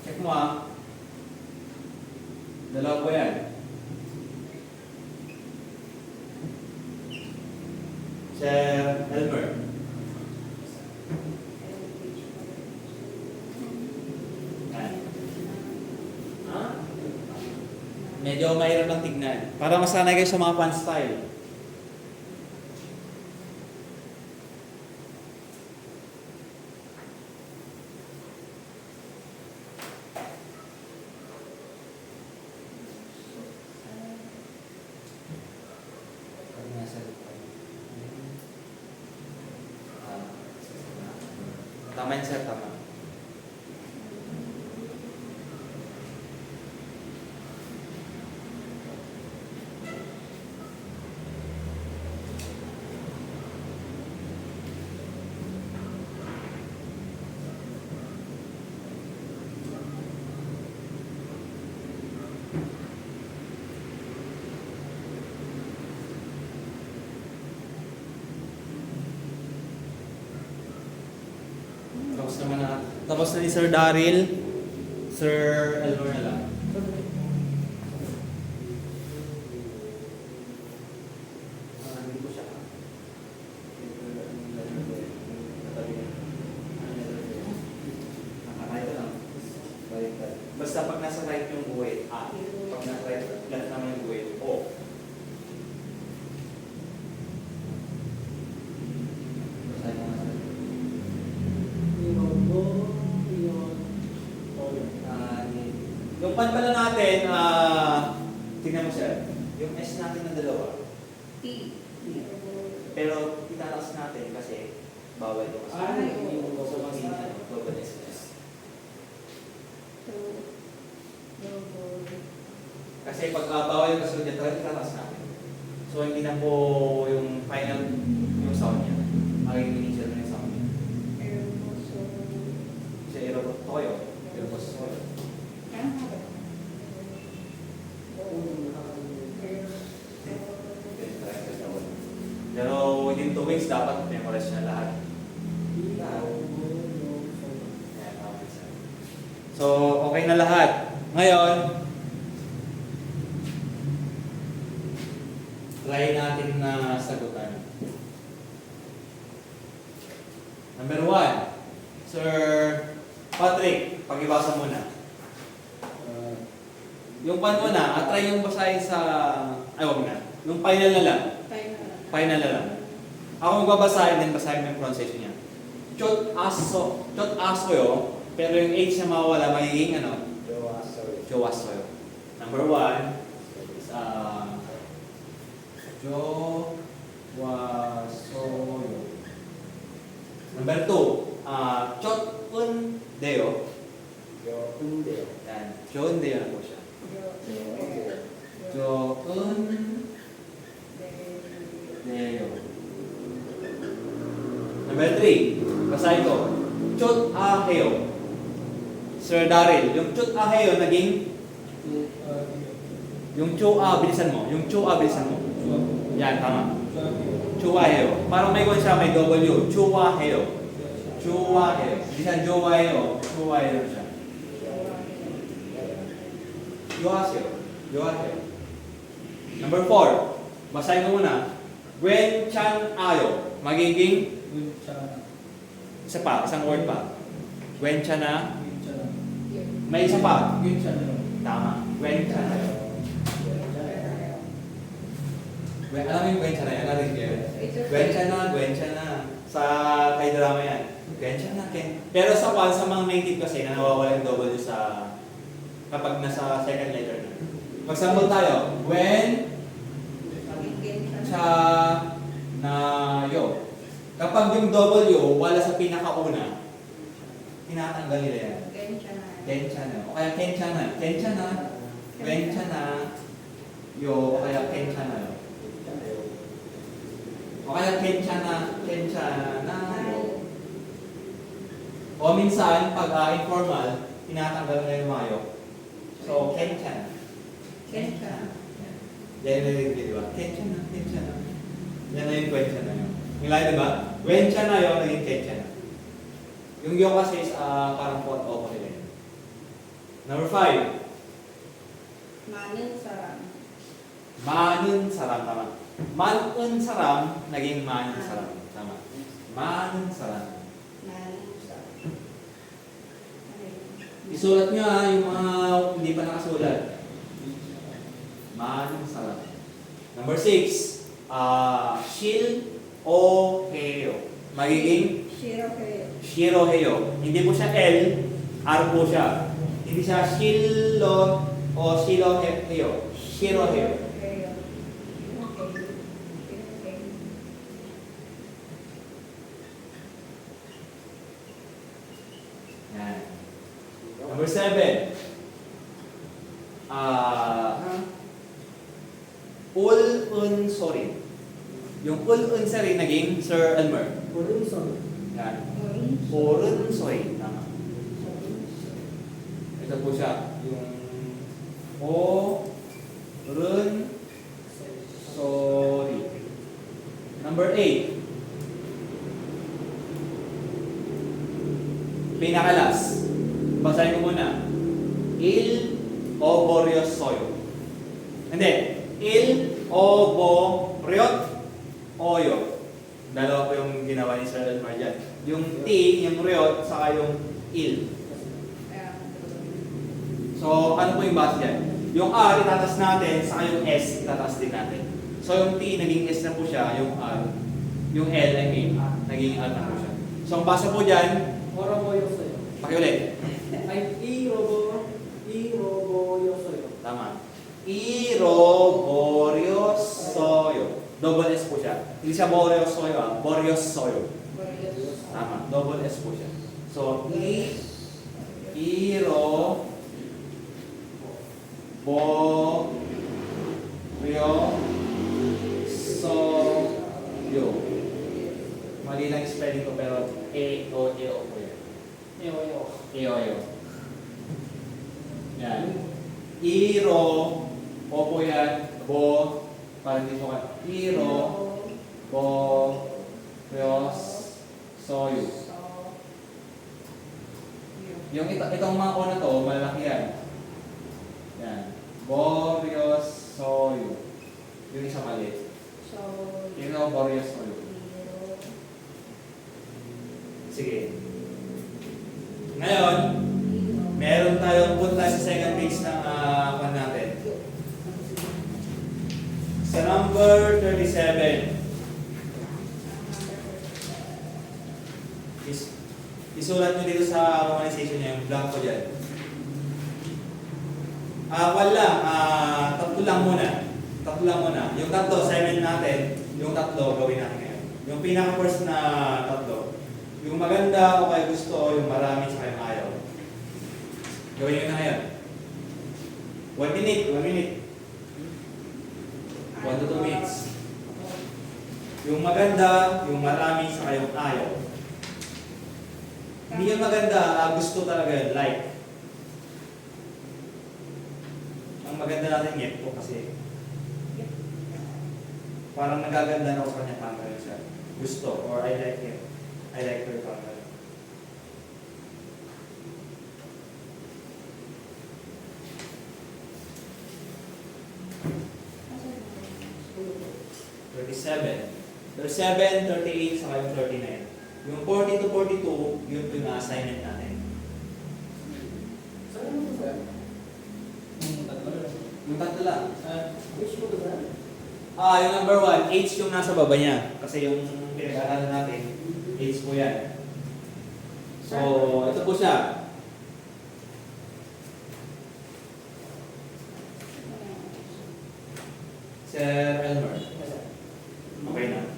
Check mo, Dalawa po yan. Sir Elmer. Medyo mahirap lang tignan. Para masanay kayo sa mga fan style. Tama yun, sir, tama. Tapos na ni Sir Daryl, Sir Elmer na lang. Hindi ko siya. Nakakaya lang. Basta pag nasa right yung buhay, pag nasa right, lahat naman yung buhay, O. Yung pan pala natin, tingnan mo siya, yung S natin na dalawa, pero itataas natin kasi bawal yung Ay, so magiging double S. Kasi pag bawal yung kasunod niya, talagang tataas natin. So hindi na po yung final yung sound niya. Magiging initial na yung sound niya. Siya aerobot toyo. Aerobot toyo. Pero within 2 weeks, dapat memorize na lahat. Ayan, okay, sir. So, okay na lahat. Ngayon, try natin na sagutan. Number 1, Sir Patrick, pag-ibasa muna. Yung pan muna, try yung basahin sa... Ay, wag na. Yung final na lang. Final na lang. Ako magbabasahin, then basahin mo yung pronunciation niya. Chot aso yo, pero yung H na mawawala, magiging ano? Jowasoyo. Number 1 is Jowasoyo. Number 2, Chot un deo. Yan. Chon deo na po siya. Chon deo. Number 3, basahin ko. Chot aheo. Sir Daryl, yung chot aheo naging yung chua, bilisan mo. Yung chua, bilisan mo. Yan, tama. Chua heo. Parang may one siya, may W. Chua heo. Chua heo. Bilisan chua heo. Chua heo siya. Chua heo. Chua heo. Number 4, basahin mo muna. Gwen chan ayo. Magiging isa pa, isang word pa. Gwen chan na. May isa pa. Tama. Gwen chan ayo. Alam mo yung Gwen chan na yan? Narin kayo? Gwen chan na. Sa kay drama yan. Gwen chan na. Pero sa mga native kasi na nawawala yung W sa kapag nasa second letter na. Mag-sample tayo. Gwen cha na yo. Kapag yung W wala sa pinakauna, tinatanggal nila yan. Kencha na. O kaya kencha na. Kencha na. Kencha na. Yo. O kaya kencha na yo. O kaya kencha na. Kencha na yo. O minsan, pag informal, tinatanggal nila yung mga yo. So, kencha na. Yan na yung di ba? Kencha na. Kencha na. Yan na yung kencha na yo. Yung lahat diba? Wencha na yo, naging kencha na. Yung yo kasi is parang pot o nila. Number 5. Manun saram, tama. Manun saram, naging manun saram. Tama. Manun saram. Isulat nyo yung mga hindi pa nakasulat. Manun saram. Number 6. Shil o heyo. Magiging shiroheyo. Hindi po siya L, R po siya. Hindi siya shilo o shiroheyo. Shiroheyo. Yan. Number 7. Ul-un-sorin. Yung ul-un-sorin naging Sir Elmer. Yan. Urun-sorin. Tama. Ito po siya. Yung O-run-sori. Number 8. Pinakalas. Basahin ko muna. Il-oboryosoyo. Hindi. Il-oboryot oyo. Dalawa po yung ginawa ni Sir Elmar dyan. Yung T, yung ryot, saka yung il. So, ano po yung base dyan? Yung R, itatas natin, saka yung S, itatas din natin. So, yung T, naging S na po siya, yung R. Yung L, I mean, naging R na po siya. So, ang base po dyan, pakiulit. Tama. Iroboryosoyo. Double S po siya. Hindi siya boryosoyo, boryosoyo. Tama. Double S po siya. So, iro bo E-O po yan. E-O. Yan. Iro, O po yan. Bo, parang hindi po ka. Iro, Bo, Rios, Soyo. Yung itong mga O na to, malaki yan. Yan. Bo, Rios, Soyo. Yung isa maliit. Iro, Bo, Rios, Soyo. Sige. Ngayon, meron tayong punta sa second page ng pan natin. Sa number 37. Isulat nyo dito sa romanization niya yung blanco dyan. Wala. Tatlo lang muna. Yung tatlo, assignment natin. Yung tatlo, gawin natin ngayon. Yung pinaka-first na tatlo. Yung maganda o kaya gusto o yung marami sa kayong ayaw. Gawin nyo na ngayon. 1 minute. 1 to 2 minutes. Yung maganda, yung marami sa kayong ayaw. Hindi yung maganda, gusto talaga yun, like. Ang maganda natin yet po kasi parang nagaganda na ako sa kanya camera siya. Gusto or I like it. I like her camera. There's 7, 38, saka yung 39. Yung 40 to 42, yun po yung assignment natin. Yung tatlo lang. Yung number 1, H yung nasa baba niya. Kasi yung pinag-aaralan natin, H po yan. So, ito po siya. Sir Elmer. Okay na.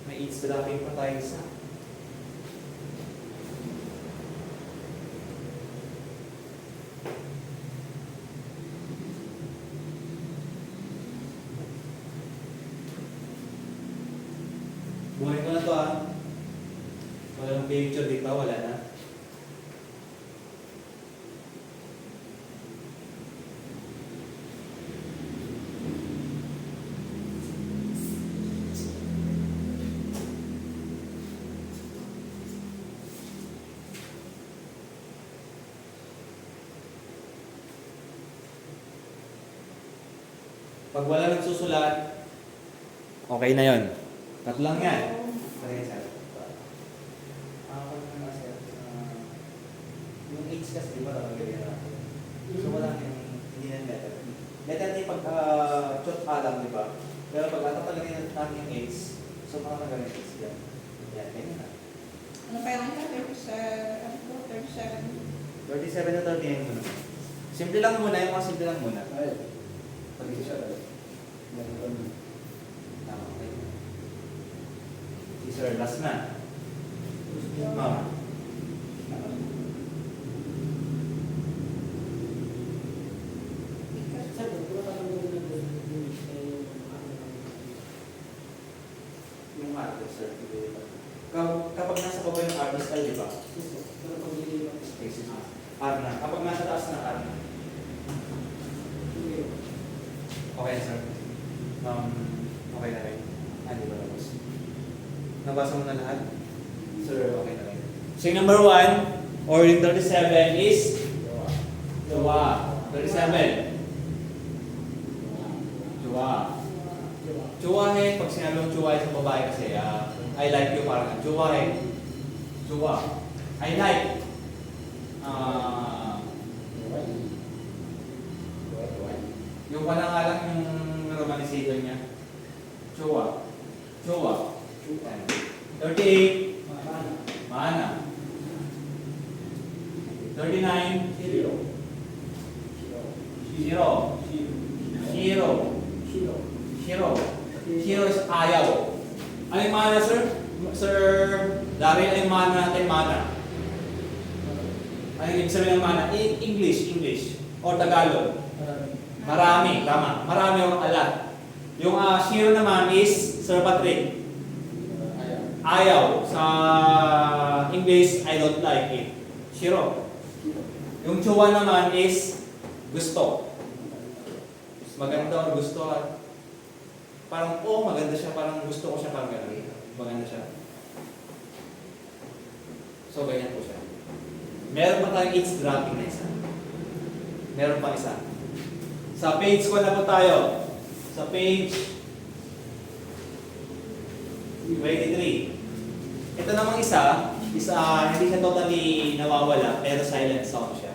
May eats dalapin pa tayo sa. Buhay ko na to Walang picture dito, wala na. Pag wala nagsusulat, okay na yon. Tatlo lang yan. Okay, sir. Yung H kasi, di ba, nakalagay natin. So, wala yung hindi na letter. Letter natin pag chot alam, di ba? Pero pag tatalagay natin yung H, so makakagaling yung H yan. Yan, ganyan na. Ano pa yung 37? 37 na 39 muna. Simple lang muna, yung mga simple lang muna. Pag-ito siya talaga. Okay. Si Sir, last na. Ma'am. Yung artist, sir. Kapag nasa baba yung artist, di ba? Excuse me. R na. Kapag nasa taas na R na. Okay, sir. Okay na rin. Di ba tapos? Nabasa mo na lahat? Sir, okay na rin. So, yung number 1, or yung 37 is Jowa. 37. Jowa. Jowahe, pag sinabi mong jowahe sa babae kasi, I like you parang, jowahe. Jowa. I like. Yung panangalan yung romanization niya. Jowa. Jowa. 38. Mana. 39. Shiro. Shiro is ayaw. Ano yung mana, sir? Sir Daryl, ano yung mana natin? Mana. Ano yung ibig sabihin ng mana? English. Or Tagalog. Marami. Tama. Marami o alat. Yung shiro naman is, Sir Patrick, ayaw. Sa English, I don't like it. Shiro. Yung chuwa naman is gusto. Maganda or gusto. Parang, maganda siya. Parang gusto ko siya. Parang gano'n. Maganda siya. So, ganyan po siya. Meron pa tayong it's dropping na isa. Meron pa isa. Sa page ko na po tayo. Sa page 23. Ito namang isa hindi siya totally nawawala, pero silent sound siya.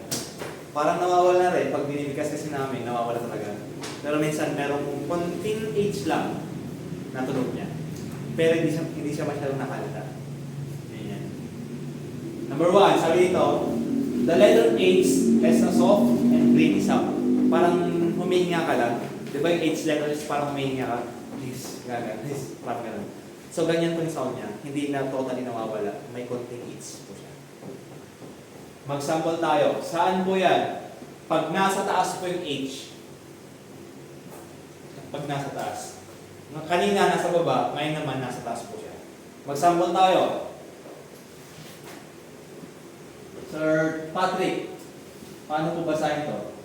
Parang nawawala na rin, pag binibigkas kasi namin, nawawala talaga. Pero minsan, merong konting H lang na tunog niya. Pero hindi siya masyadong nakalata. Ganyan. Number 1, sabi dito, the letter H has a soft and breathy sound. Parang humihinga ka lang. Di ba yung H letter is parang humihinga ka? Please, gaga. Please, parang gano'n. So, ganyan po yung sound niya. Hindi na totally nawawala. May konting H po siya. Mag-sample tayo. Saan po yan? Pag nasa taas po yung H. Pag nasa taas. Kanina nasa baba, ngayon naman nasa taas po siya. Mag-sample tayo. Sir Patrick, paano po basahin to?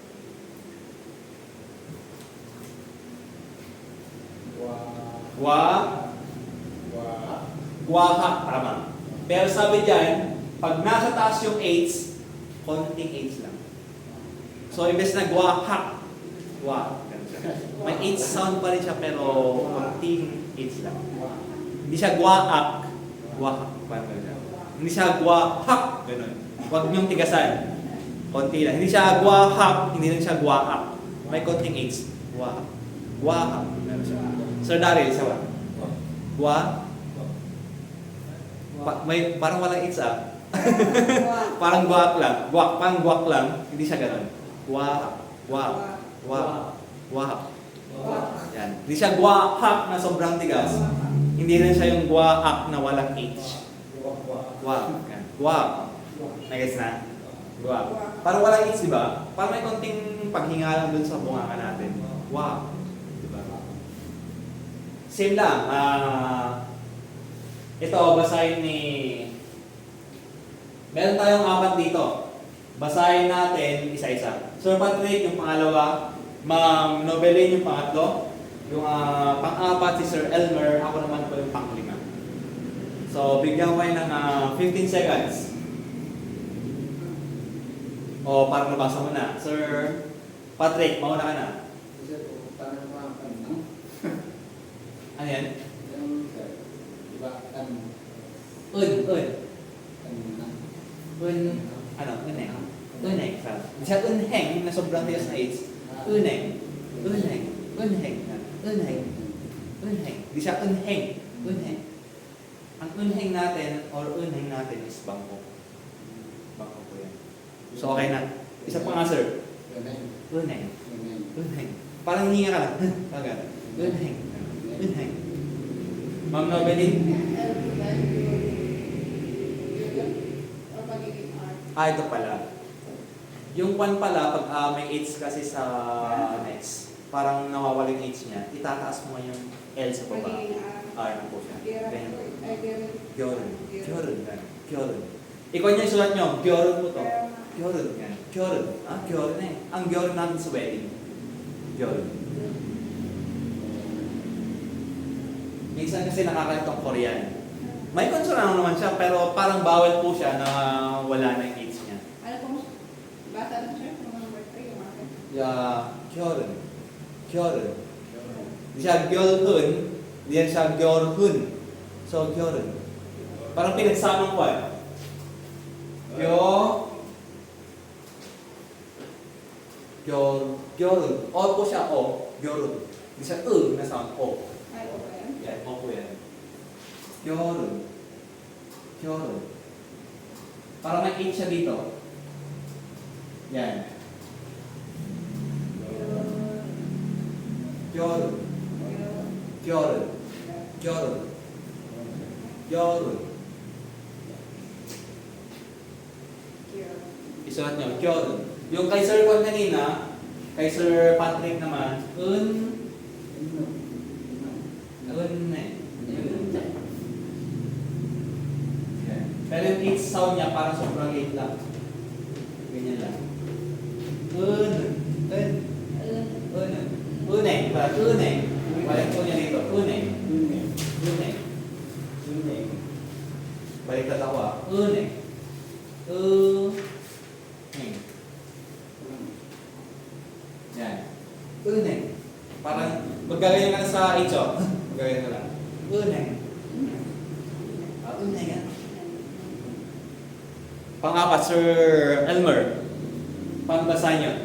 Guwahak, tama. Pero sabi diyan, pag nasa taas yung H, konting H lang. So, imbes na guwahak, may H sound pa rin siya, pero konting H lang. Hindi siya guwaak, parang gano'n. Hindi siya guwahak, gano'n. Huwag niyong tigasan. Konti lang. Hindi siya guwahak, hindi rin siya guwaak. May konting H. Guwahak. Meron siya. Sir Daryl, isa ba? May parang walang H parang guwak lang. Parang guwak lang. Hindi siya gano'n. Guwahak. Yan. Hindi siya guwahak na sobrang tigas. Hindi rin siya yung guwaak na walang H. Guwak. Nag-guess na? Guwak. Parang walang H, di ba? Parang may konting paghinga lang dun sa bunganga natin. Guwak. Di ba? Same lang. Ito, basahin ni... Meron tayong 4 dito. Basahin natin isa-isa. Sir Patrick, yung pangalawa. Ma'am Novelin, yung pangatlo. Yung pang-4 si Sir Elmer. Ako naman po yung pang-5. So, bigyan ko kayo ng 15 seconds. O, parang nabasa mo na. Sir Patrick, mauna ka na. Ano yan? Uneng. Hindi siya unheng na sobrang tigas na H. Uneng. Hindi siya unheng. Ang unheng natin is bangko. Bangko po yan. So okay na. Isa pang answer. Unheng. Parang hinga ka lang. Unheng. Ma'am Novelin? Ito pala. Yung 1 pala, pag may H kasi sa next, parang nawawala yung H niya, itataas mo yung L sa baba. Ano po siya. Gyorun. Ikaw niya yung sulat nyo, gyorun po to. Gyorun. Gyorun eh. Ang gyorun natin sa wedding. Gyorun. Minsan kasi nakakalitong Korean. May konsonant naman siya, pero parang bawal po siya na wala na yung H niya. Ano po? Bata na siya? Number 3 yung akin. Gyorun. Hindi siya gyorun. Hindi siya gyorun. So, gyorun. Parang pinagsamang ko eh. Gyorun. O po siya, O. Gyorun. Hindi siya na sound, O. Ay, okay. Yan, O po yan. Gyorun. Gyorun. Para may H siya dito. Yan. Gyorun. Gyorun. Gyorun. Gyorun. Isulat nyo, Gyorun. Yung kay Sir Juan kanina, kay Sir Patrick naman, Pero yung H sound niya parang sobrang late lang. Ganyan lang. Uneng. Balik po niya dito. Uneng. Baliktad ako ah. Uneng. Yan. Uneng. Parang maggaganyan ka na sa H oh. Maggaganyan ka lang. Uneng. Uneng yan. Pang-apat, Sir Elmer. Paano basahin yun?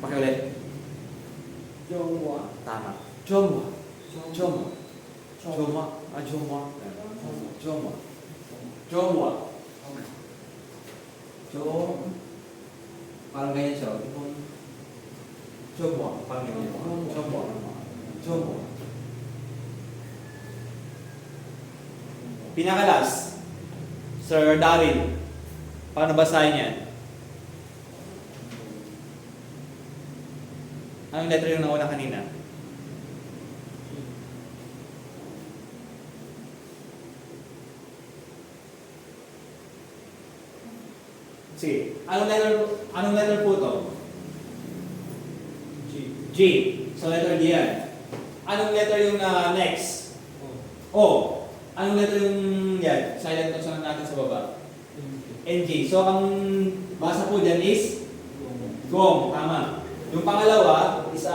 Pakiulit. Tama. Jomwa. Parang ganyan siya. Jomwa. Parang ganyan. Jomwa. Pinakalas. Sir Darin. Paano basahin yan? Anong letter yung nauna kanina? Sige. Anong letter po to? G. So letter D yan. Anong letter yung next? O. Anong letter yung yan? Silent consonant natin sa baba. NG. So ang basa po dyan is gong. Tama. Yung pangalawa is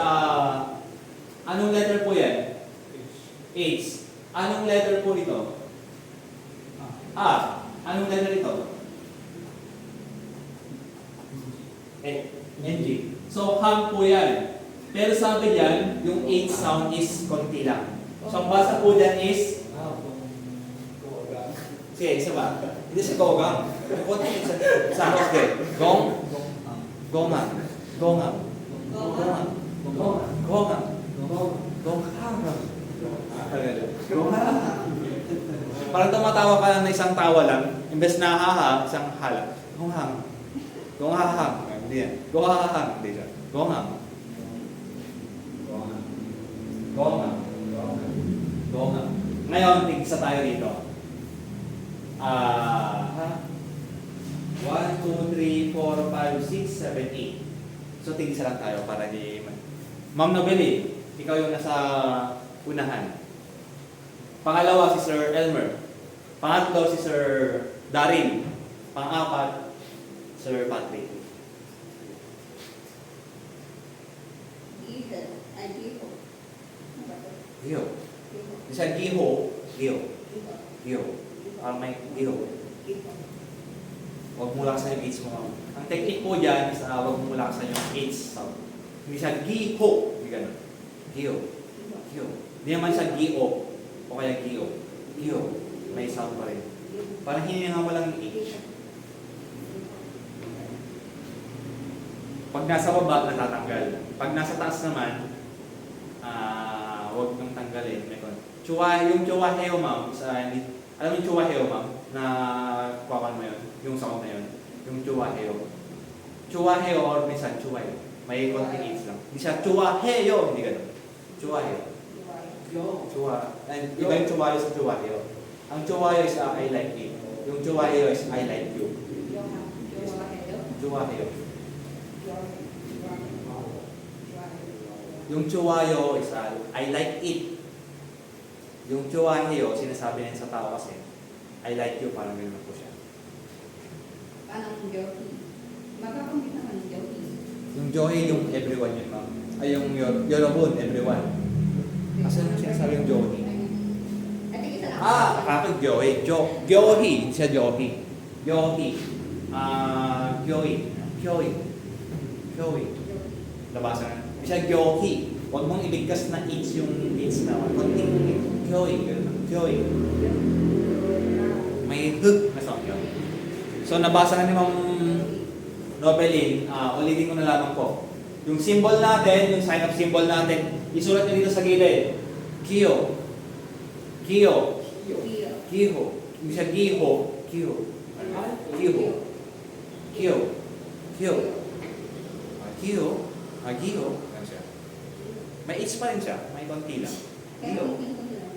anong letter po yan? H. Anong letter po ito? Anong letter ito? NG. So hang po yan. Pero sabi diyan, yung H sound is konti lang. So ang basa po dyan is sige, isa ba? Hindi si Gogang. Konti sa okay. Gong. Parang tumatawa ka lang na isang tawa lang, imbes na isang hala. Gonghang. Hindi yan. Gonghang. Hindi siya. Gonghang. Ngayon, tigisa tayo dito. 1, 2, 3, 4, 5, 6, 7, 8. So, tigisa lang tayo para di... Ma'am Nobeli, ikaw yung nasa unahan. Pangalawa si Sir Elmer. Pangatlo si Sir Darin. Pang-apat, Sir Patrick. Giho. Isa Giho. Parang may Giho. Huwag mo laksan yung H mo. Ang technique po dyan is huwag mo laksan yung H sound. Hindi siya Giho. Hindi ganun. Giho. Hindi naman siya Gio. O kaya Gio. May sound pa rin. Parang hininga mo lang yung H. Pag nasa baba, natatanggal. Pag nasa taas naman, huwag nang tanggalin. Yung chuwaheo, ma'am, alam mo yung chuwaheo, ma'am, na kuwakan mo yun, yung sound na yun, yung chuwaheo. Chuwaheo or minsan chuwaheo. May konting H lang. Hindi siya chuwaheo, hindi ganun. Chuwaheo. Iba yung chuwaheo sa chuwaheo. Ang chuwaheo is I like it. Yung chuwaheo is I like you. Chuwaheo. Yung chuwaheo is I like it. Yung chuwaheo, sinasabi niya sa tao kasi, I like you, parang gano'n po siya. Paano yung Johi? Magkakamit naman yung Johi. Yung Johi, yung everyone yun, ma'am. Ay, yung Yorobun, everyone. Kasi ano sinasabi yung Johi? Kapag Johi. Johi, hindi siya Johi. Johi. Joey. Labasan. Hindi siya Johi. Huwag mong ibigkas na H yung H na konting kyoy, gano'n. Kyoy. May hook na sound yun. So nabasa na ni Ma'am Nobelin, ulitin ko na lamang po. Yung symbol natin, yung sign of symbol natin, isulat nyo dito sa gilid. Kyo. Kyo. Kyo. Kiho. Hindi siya giho. Kiho. Kiho. Kiho. Kiho. Kiho. Giho. Ano siya? May H pa rin siya. May konti lang. Kaya Kiho. hindi ko lang.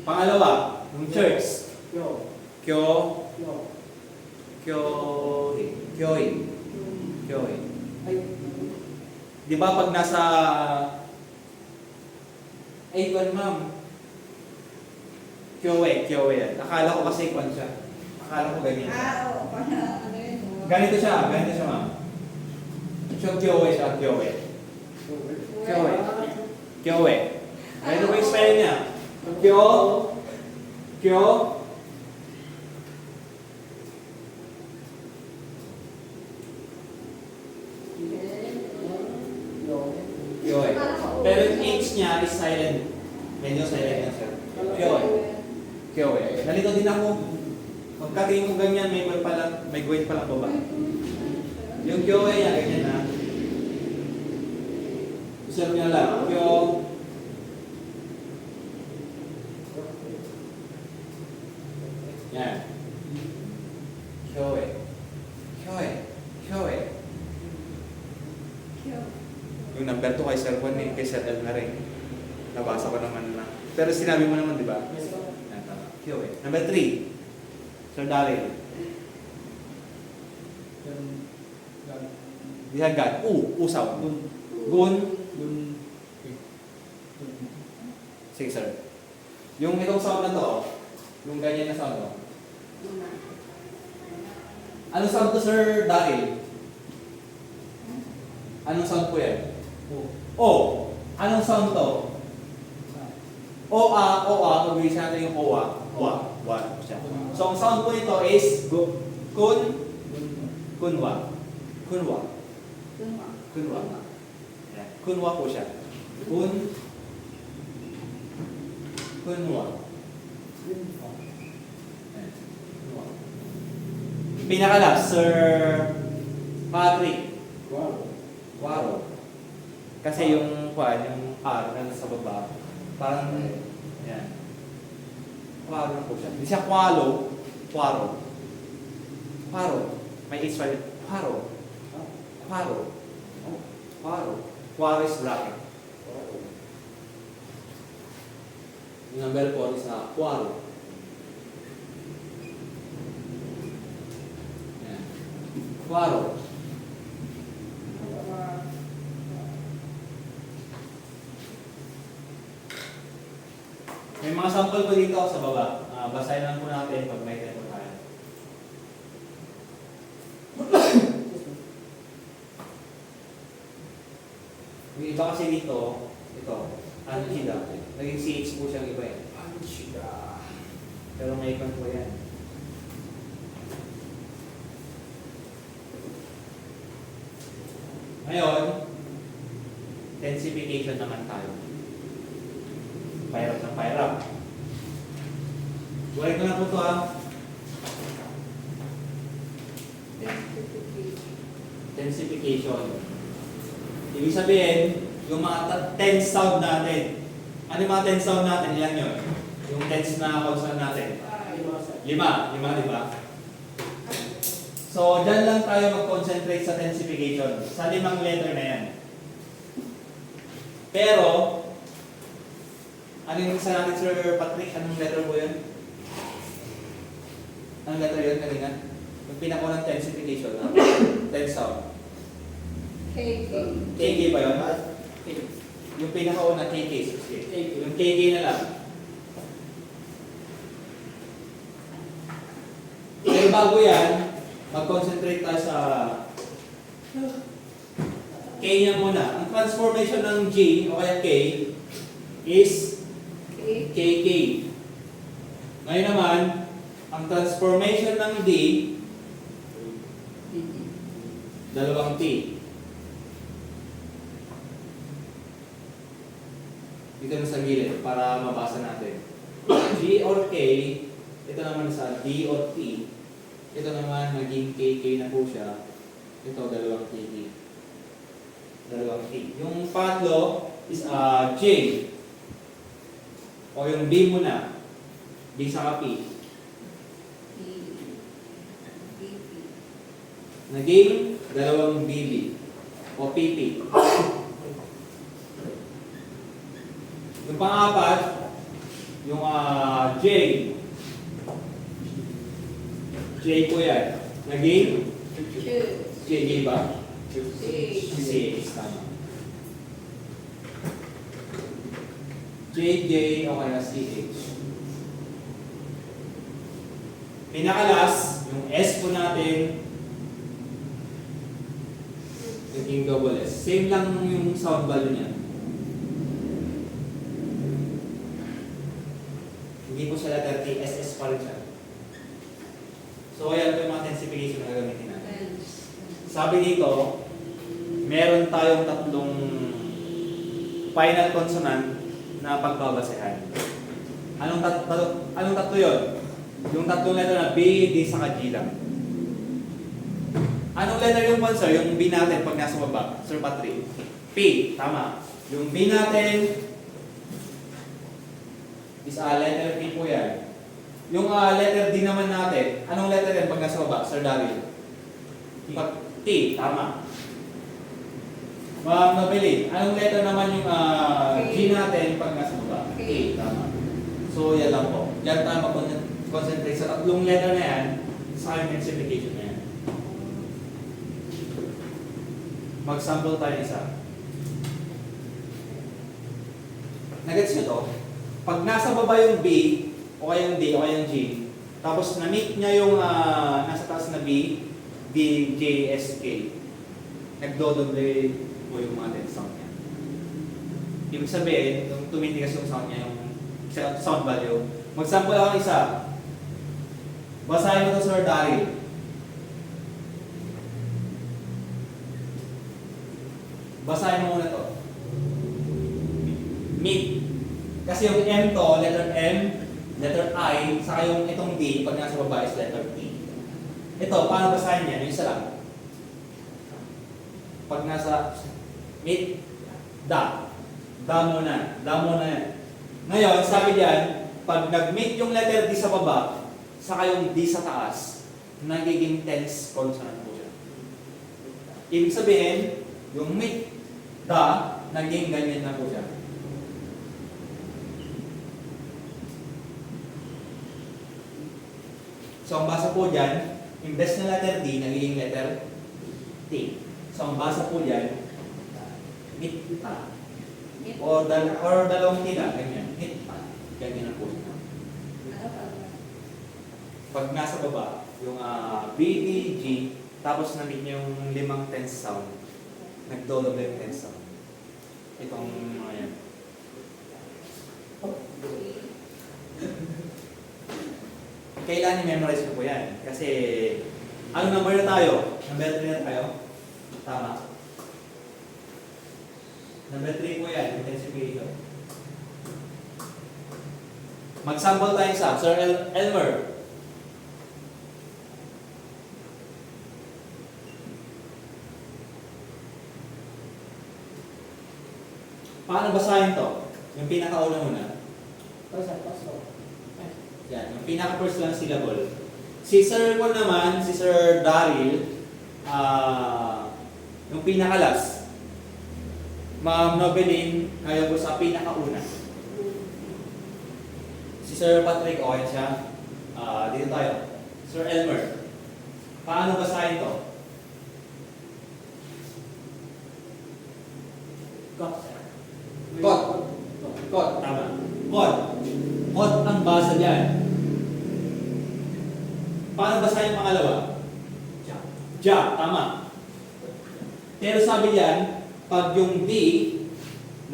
Pangalawa, yung church. Yo. Kyo. Yo. Kyo. Kyoy. Kyoy. Ay. Di ba pag nasa... Ay, kwan ma'am. Kyowe, kyowe yan. Akala ko kasi kwan siya. Akala ko ganyan. Oo. Para ano yun. Ganito siya ma'am. So, kyowe siya, kyowe. Kyowe. Kyowe. Ganito ba yung spelling niya? Kyo. Kyo. Yo. Kyowe. Pero yung H niya is silent. Medyo silent na siya. Kyowe. Kyowe. Nalito din ako. Pagkatingin ko ganyan, may guwit pa lang baba. Yung kyowe niya, ganyan na. Observe niya lang. Kyo. Yan. Kyowe. Kyowe. Kyowe. Kyo. Yung number 2 kay Sir Juan kay Sir El na rin. Nabasa ko naman na. Pero sinabi mo naman, di ba? Yes, sir. Yan, tama. Kyowe. Number 3. Sir Daryl. Dihagan. Usaw. Gun. Sige, sir. Yung itong sound na to, yung ganyan na sound, oh. Anong sound to, Sir Daryl? Anong sound po yan? O. Anong sound to? O-A. Pag-uwisan natin yung O-A. O-A. One. So, ang sound po nito is kun. Kunwa. Kunwa. Kunwa. Yan. Kunwa po siya. Kun. Kunwa. Yan. Kunwa. Pinaka-last, Sir Patrick. Wow. Waro. Kasi yung kwan, yung R na nasa baba, parang, yan. Waro na po siya. Hindi siya kwalo, kwaro. Kwaro. May H pa rin. Kwaro. Kwaro. Kwaro. Kwaro is bracket. Yung number 4 is na kwaro. Yan. Kwaro. May mga sample ko dito sa baba. Basahin lang po natin pag may tempo tayo. Yung iba kasi dito, ito, Anchida. Naging CH po siyang iba eh. Anchida. Pero may ikon po yan. Ngayon, densification naman tayo. Pahirap ng pahirap. Buhay ko na po ito ha. Densification. Ibig sabihin, yung mga tense sound natin. Ano yung mga tense sound natin? Ilan yun? Yung tense na consonant natin. 5, di ba? So, dyan lang tayo mag-concentrate sa densification. Sa 5 letter na yan. Pero, ano yung isa natin, Sir Patrick? Anong letter po yun? Anong letter yun kanina? Yung pinakaunang densification na. Tense sound. KK. KK ba yun? Yung pinakauna, KK. Yung KK na lang. Pero bago yan, mag-concentrate tayo sa K niya muna. Ang transformation ng G o kaya K is KK. Ngayon naman, ang transformation ng D, dalawang T. Dito na sa gilid para mabasa natin. G or K, ito naman sa D or T. Ito naman naging KK na po siya. Ito dalawang KK. Dalawang T. Yung pangatlo is J. O yung B muna. B sa P. B. BP. Naging dalawang BB. O PP. Yung pang-apat, yung J. J po yan. Naging JJ ba? CH, tama. JJ o kaya CH. Pinakalas, yung S po natin, naging double S. Same lang yung sound value niya. Hindi po siya letter T, SS pa rin siya. So, ayan po yung mga tensification na gagamitin natin. Sabi dito, meron tayong tatlong final consonant na pagbabasehan. Anong tatlo yun? Yung tatlong letter na B, D, saka G lang. Anong letter yung one, sir? Yung B natin pag nasa baba. Sir Patrick. P, tama. Yung B natin is letter P po yan. Yung letter D naman natin, anong letter yan pag nasa baba? Sir Daryl. T, tama. Ma'am Nobeli, anong letter naman yung G natin pag nasa baba? T, tama. So, yan lang po. Diyan tayo mag-concentrate sa tatlong letter na yan sa intensification na yan. Mag-sample tayo isa. Nagets nyo to? Pag nasa baba yung B, o kaya yung D, o kaya yung G, tapos na-meet niya yung nasa taas na B, D, J, S, K. Nagdodoble po yung mga dead sound niya. Ibig sabihin, yung tumitigas yung sound niya, yung sound value. Mag-sample ako isa. Basahin mo to, Sir Daryl. Basahin mo muna to. Meet. Kasi yung M to, letter M, letter I, saka yung itong D, pag nasa baba is letter T. Ito, paano basahin yan? Yung isa lang. Pag nasa meet, da. Da muna. Da muna yan. Ngayon, sabi diyan, pag nag-meet yung letter D sa baba, saka yung D sa taas, nagiging tense consonant po siya. Ibig sabihin, yung meet, da, naging ganyan na po siya. So, ang basa po dyan, imbes na letter D, nagiging letter T. So, ang basa po dyan, meet, ta. Or dalawang tila, ganyan. Hit pa. Ganyan ang po. Pag nasa baba, yung B, D, G, tapos na-meet niya yung limang tense sound, nagdodoble yung tense sound. Itong mga yan. Kailangan i-memorize ko po yan. Kasi, ano number na tayo? Number 3 na tayo? Tama. Number 3 po yan, intensification. Mag-sample tayo sa Sir Elmer. Paano basahin to? Yung pinakauna muna. Pasok. Yan, yung pinaka-first lang syllable. Si Sir Paul naman, si Sir Daryl, yung pinaka-last. Ma'am Nobeline, kayo po sa pinakauna. Si Sir Patrick, okay siya. Dito tayo. Sir Elmer, paano basahin to? Kot. Kot, tama. Kot. Kot ang basa dyan. Paano basahin yung pangalawa? Ja, tama. Pero sabi diyan, pag yung D,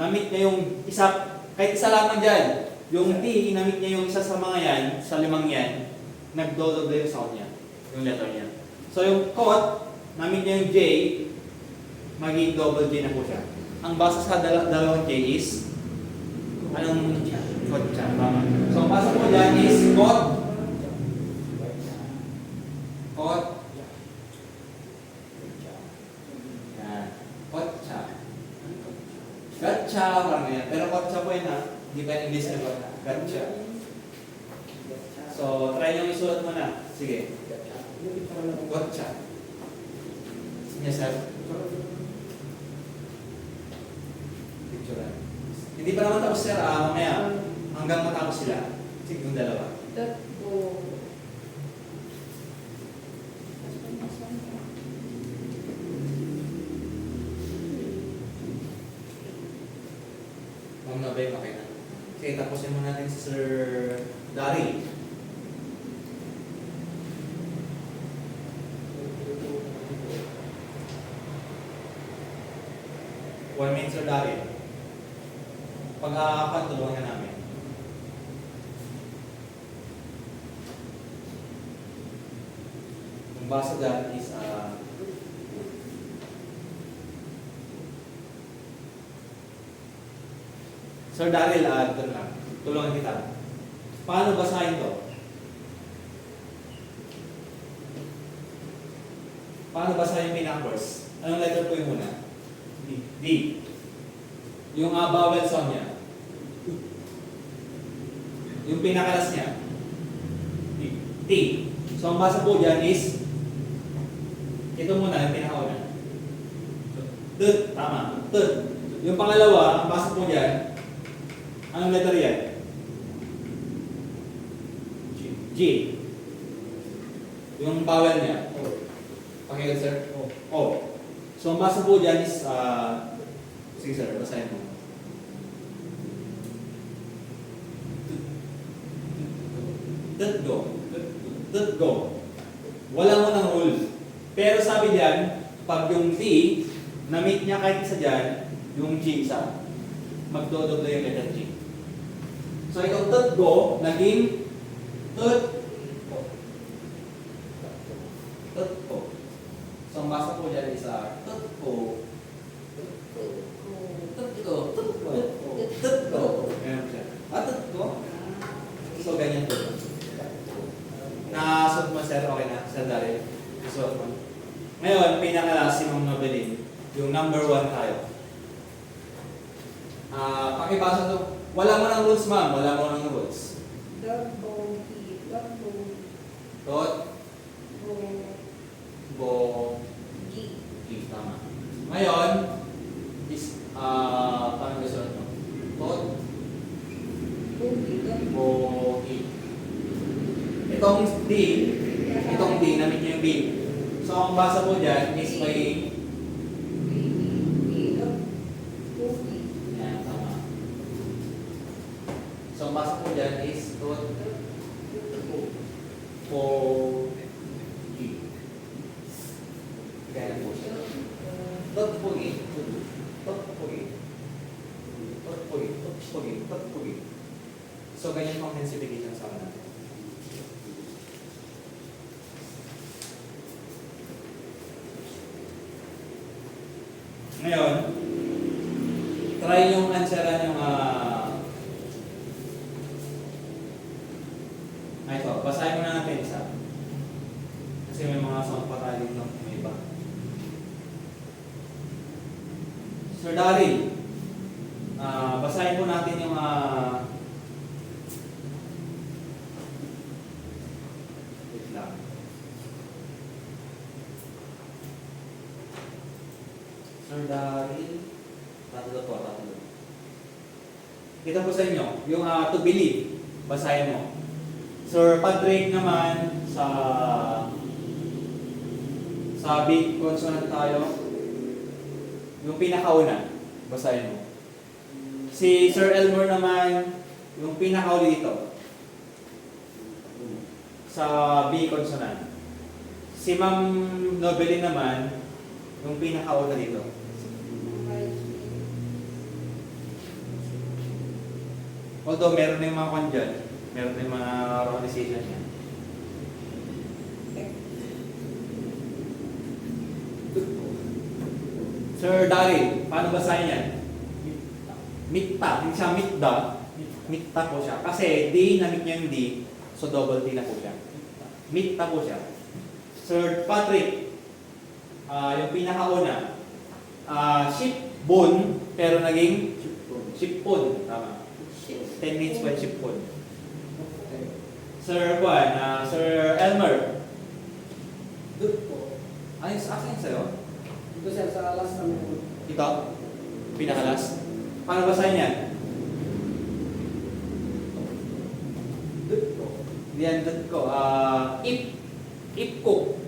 na-meet niya yung isa, kahit isa lamang dyan, yung D, na-meet niya yung isa sa mga yan, sa limang yan, nagdodoble yung sound niya, yung letter niya. So yung kot, na-meet niya yung J, magiging double J na po siya. Ang basa sa dalawang J is Anong kotsa? Tama. So, ang pasok mo dyan is kot. Kot. Yan. Kotsa. Gatcha, parang ganyan. Pero kotsa po yun ha. Hindi pa yung English na kot. Gatcha. So, try nyo isulat mo na. Sige. Kotsa. Yes, sir. Picture. Hindi pa naman tapos, sir. Mamaya, hanggang matapos sila. Sige, yung dalawa. Ma'am Nobel, okay na. Sige, tapusin mo natin si Sir Daryl. One minute, Sir Daryl. Pag-aapan, tulungan ka namin. Ang basa dyan is Sir Daryl, ito lang. Tulungan kita. Paano basahin to? Paano basahin yung pinaka-verse? Anong letter po yung muna? D. Yung vowel sound niya. Yung pinakalas niya. T. So ang basa po dyan is ito muna, yung pinakauna. T. Tama. T. Yung pangalawa, ang basa po dyan, anong letter yan? G. Yung vowel niya. Pakinggan, sir. O. So ang basa po dyan is sige sir, basahin mo. Go. Wala mo ng rule. Pero sabi diyan, pag yung T, na-meet niya kahit isa diyan, yung G isa, magdodoble yung letter G. So itong go, naging go. So ang basa po diyan is go. Ayan siya. So ganyan po. Nasuot mo, sir, okay na, sir Daryl. Nasuot mo. Ngayon, pinakalas si Ma'am Nobeline, yung number 1 tayo. Pakibasa to. Wala mo ng rules, ma'am. Wala mo ng rules. Dot. G. Tama. Ngayon, is, paano gusto mo? Dot. Itong D, namit niyo yung B. So, ang basa po dyan is may... Yan, tama. So, ang basa po dyan is dot po G. Kaya po siya. Dot po G. Dot po G. Dot po G. Dot po G. So, ganyan pang intensification sa natin. Ngayon, try yung answeran yung ito, basahin mo na natin isa. Kasi may mga sound pa tayo dito, may iba. Sir Daryl, basahin mo natin yung wait lang. Sir Daryl, tatlo. Kita po sa inyo, yung to believe, basahin mo. Sir Patrick naman, sa big consonant tayo, yung pinakauna, basahin mo. Si Sir Elmer naman, yung pinakauli dito, sa B consonant. Si Ma'am Nobeline naman, yung pinakauna dito. Although meron na yung mga kwan dyan, meron na yung mga organization niya. Sir Daryl, paano basahin yan? Mitta, hindi siya mitda. Meet po siya. Kasi D, na-meet niya yung D, so double T na po siya. Meet po siya. Sir Patrick, yung pinakauna, shipbone, pero naging shipbone. Tama. 10 minutes when shipbone. Sir Juan, Sir Elmer. Good po. Ano yung akin sa'yo? Ito sir, sa last namin po. Ito? Pinakalas? Paano basahin yan? Good po. Hindi yan good ko. If cook.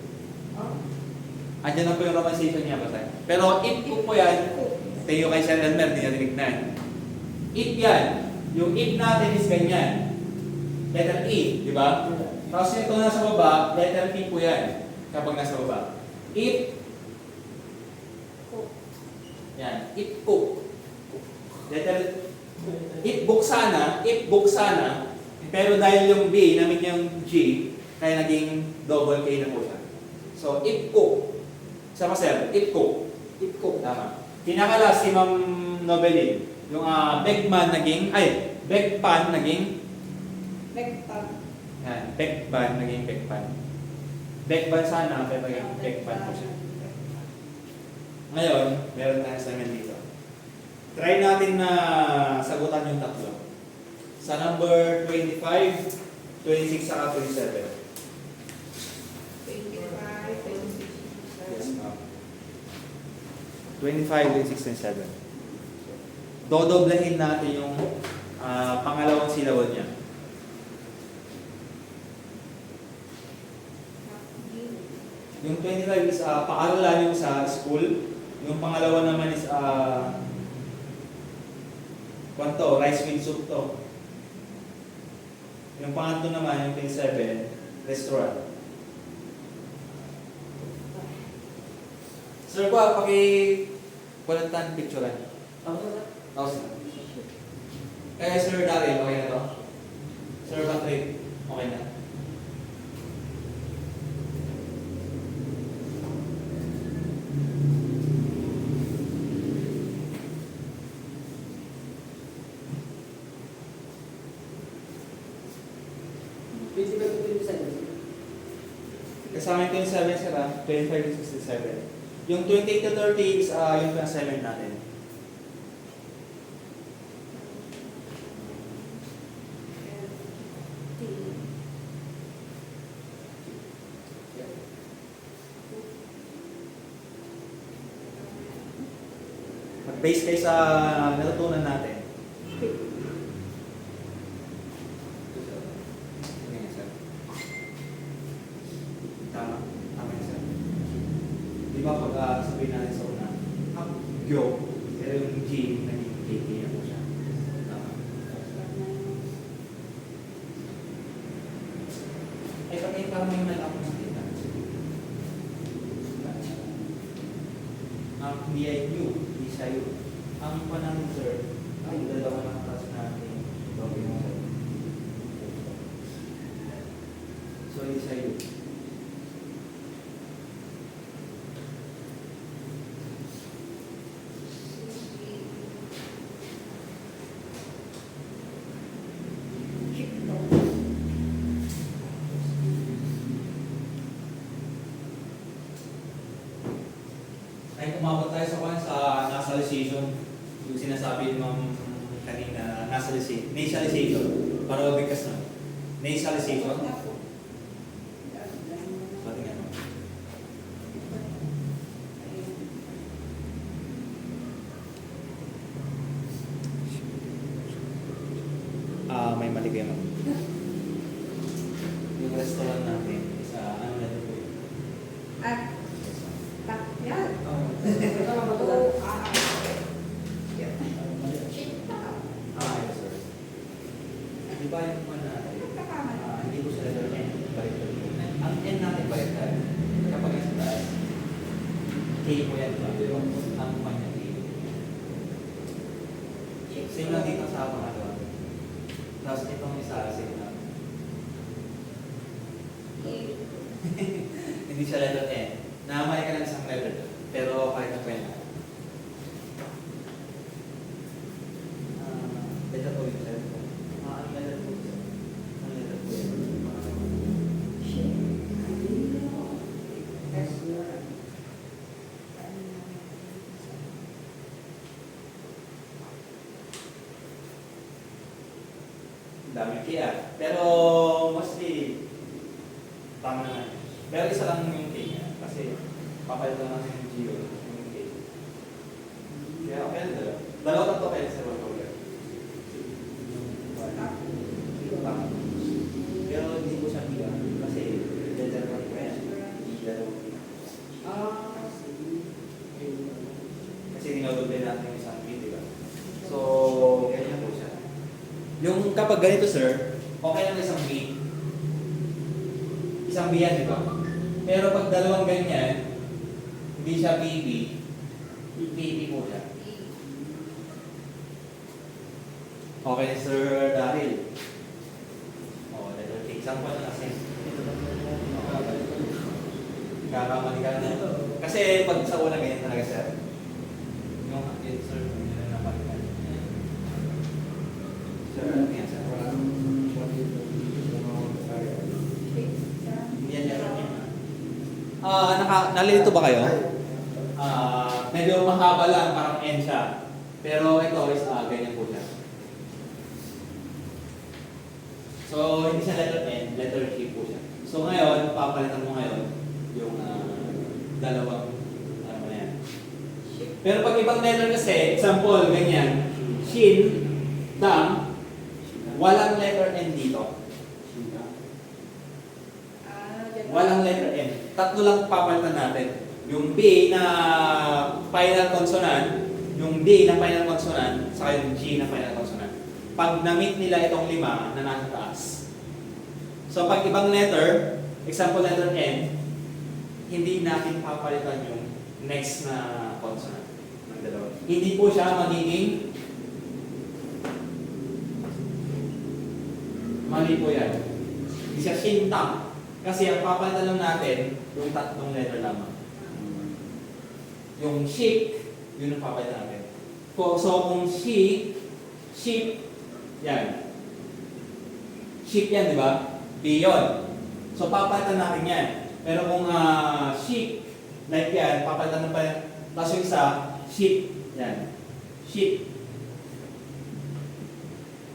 Andyan na po yung romanization niya basahin. Pero if cook po yan, tayo kay Sir Elmer, hindi niya tinignan. If yan, yung if natin is ganyan. Letter E, di ba? Tapos ito nasa baba, letter P po yan. Kapag nasa baba. If yan, if cook. Letter if book sana, pero dahil yung B, namit niya yung G, kaya naging double K na po siya. So, if cook. Sama sir, if cook. If cook, tama. Pinakalas si Ma'am Novelin. Yung Beckman naging, Beckpan naging Backpack. yan, Beckpan naging Beckpan. Beckpan sana, pero naging Beckpan po siya. Ngayon, meron tayong assignment dito. Try natin na sagutan yung tatlo. Sa number 25, 26, saka 27. 25, 26. Yes, ma'am. 25, 26, 27. Dodoblehin natin yung pangalawang silabon niya. Yung 25 is paaralan yung sa school. Yung pangalawa naman is kwanto, rice with soup to. Yung pangatlo naman, yung 27, restaurant. Sir, paki-kulantan picturean. Tapos sir? Tapos na. Kaya Sir Daryl, okay na to? Sir Patrick, okay na? Kasama yung 27 sir 25 to 67. Yung 28 to 30 is yung assignment natin. Mag-base kayo sa natutunan natin. Sige, sir. Tama. Tama yun, sir. Di ba pag sabihin natin sa una, Gyo, pero yung G, naging KK na po siya. Tama. Ay, pag yung parang may malapot sa kita. Hindi ay you, hindi siya you. Ang panang sir, ay dalawa ng class natin. So, hindi siya you. Ay, umabot tayo sa nasalization. Yung sinasabi ni Ma'am kanina, nasalization. Nasalization. Para mabigkas na. Nasalization. Pati nga no. May mali kayo ma'am. Yung restaurant natin is ano na ito po yun? At yan. Tama ba ito? Yes sir. Di ba yung one natin? Hindi ko sila letter N. Baliktad po. Ang N natin baliktad. Kapag nasa taas, K po yan ba? Ang kanya K. Same lang dito sa pangalawa. Tapos itong isa, same lang. Hindi siya letter N. Namay ka ng isang letter. Pero kahit na pwede. Letter O yung letter O. Daming kaya. Pero mostly, tama naman. Pero isa lang yung K niya. Kasi papalit lang natin yung Gio, yung K. Kaya okay na dalawa. Dalawa tatlo kayo sa one program. Tama. Pero hindi ko siya biga. Kasi determine ko yan. Dalawa. Kasi dinodoblen natin yung isang K, di ba? So, ganyan po siya. Yung kapag ganito, sir, okay lang isang B. Isang B yan, di ba? Pero pag dalawang ganyan, hindi siya BB, BB po siya. Okay, Sir Daryl. Oh, letter K. Example na kasi. Kakamali ka na. Kasi pag sa una ganyan talaga, sir. Yung sir, hindi na napalitan. Sir, ano yan, sir? Hindi yan letter K. Nalilito ba kayo? Medyo mahaba lang, parang N siya. Pero ito is ganyan po siya. So, hindi siya letter N, letter K po siya. So ngayon, papalitan mo ngayon yung dalawang ano na yan. Pero pag ibang letter kasi, example, ganyan, shin, dam, walang letter N dito. Walang letter N. Tatlo lang papalitan natin. Yung B na final consonant, yung D na final consonant, saka yung G na final consonant. Pag na-meet nila itong lima na nasa taas. So pag ibang letter, example letter N, hindi natin papalitan yung next na consonant ng dalawa. Hindi po siya magiging mali po yan. Hindi siya shintang. Kasi ang papalitan lang natin, yung tatlong letter lamang. Yung sheep, yun ang papalitan natin. So kung sheep, yan. Sheep yan, di ba? B yun. So papalitan natin yan. Pero kung sheep, like yan, papalitan na pa yan. Tapos yung isa, sheep. Yan. Sheep.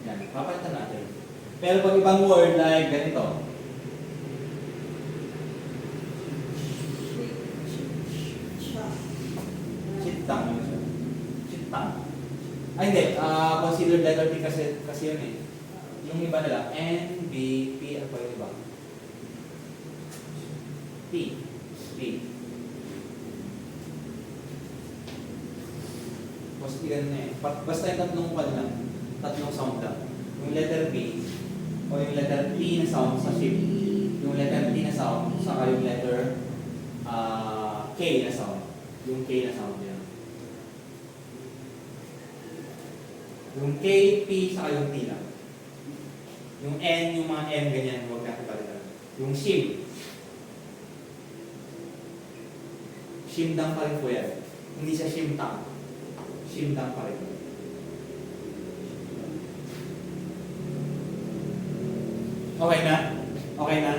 Yan, papalitan natin. Pero pag ibang word like ganito, chitang yun siya. Chitang. Ay hindi, considered letter T kasi yun eh. Yung iba nila, N, B, P, ano pa yung iba? P. Basta ganun eh. Basta yung tatlong pad lang. Tatlong sound lang. Yung letter B, o yung letter T na sound sa ship. Yung letter T na sound, saka yung letter K na sound. Yung K na sound yan. Yung K, P, saka yung T lang. Yung N, yung mga M, ganyan, huwag natin palitan. Yung shim. Shimdang pa rin po yan. Hindi siya shimtang. Shimdang pa rin. Okay na? Okay na?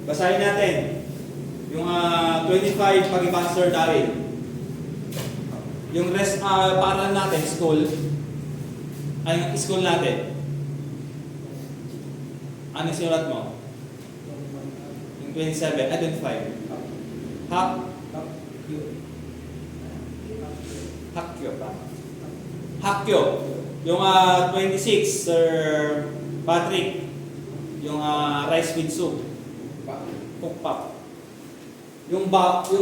Basahin natin. Yung 25 pag-ibang Sir Daryl. Yung rest, paaralan natin, school. Ay, school natin. Ano sinulat mo? Yung 27, 25. Hakyo pa. Hakyo. Yung 26, Sir Patrick. Yung rice with soup. Cookpap. Yung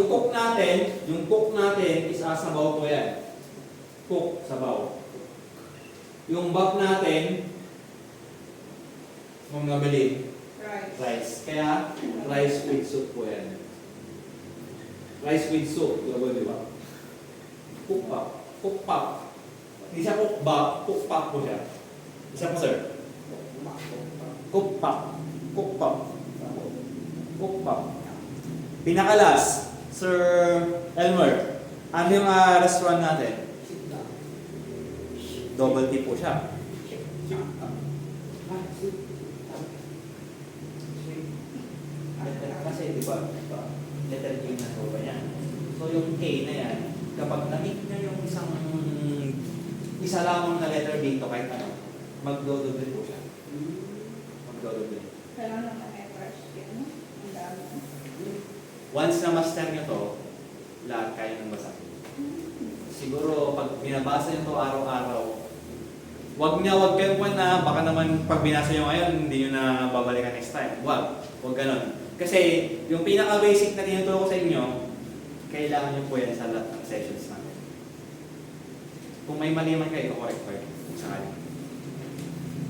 cook natin is sabaw po yan. Cook, sabaw. Yung bab natin, kung nabili, rice. Kaya, rice with soup po yan. Rice with soup, di ba? Cookpap. Cookpap. Hindi siya cookbap, cookpap po siya. Isa po, sir. Cookpap. Cookpap. Cookpap. Pinakalas, Sir Elmer. Ano yung restaurant natin? Double T po siya. Kasi di ba, letter K na to ba yan? So yung K na yan, kapag na-hit nyo yung isa lamang na letter dito kahit ano, mag-double po siya. Probably. Kailangan naman i-brush yan. Ang dami. Once na master nyo to, lahat kaya nang basahin. Siguro pag binabasa nyo to araw-araw, wag kayong kwan na baka naman pag binasa nyo ngayon, hindi nyo na babalikan next time. Wag ganon. Kasi yung pinaka-basic na tinuturo ko sa inyo, kailangan nyo po yan sa lahat ng sessions natin. Kung may mali man kayo, correct ko yun. Sakali.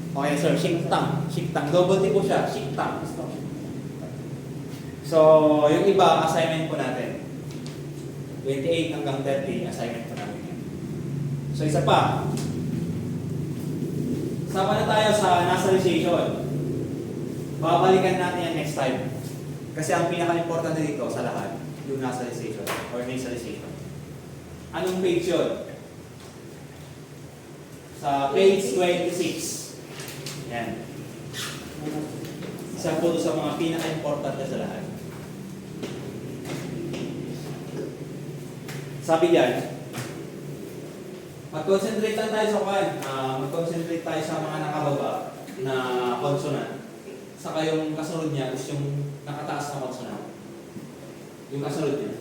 Okay sir, shiktang. Shiktang. Double T po siya. Shiktang. So, yung iba, assignment po natin. 28 hanggang 30, assignment po natin yan. So, isa pa. Sama na tayo sa nasalization. Babalikan natin yan next time. Kasi ang pinaka-importante dito sa lahat, yung nasalization or nasalization. Anong page yun? Sa page 26. Yan. Isa po sa mga pinaka-importante sa lahat. Sabi diyan, mag-concentrate lang tayo sa mag-concentrate tayo sa mga nakababa na consonant. Saka yung kasunod niya is yung nakataas na consonant. Yung kasunod niya.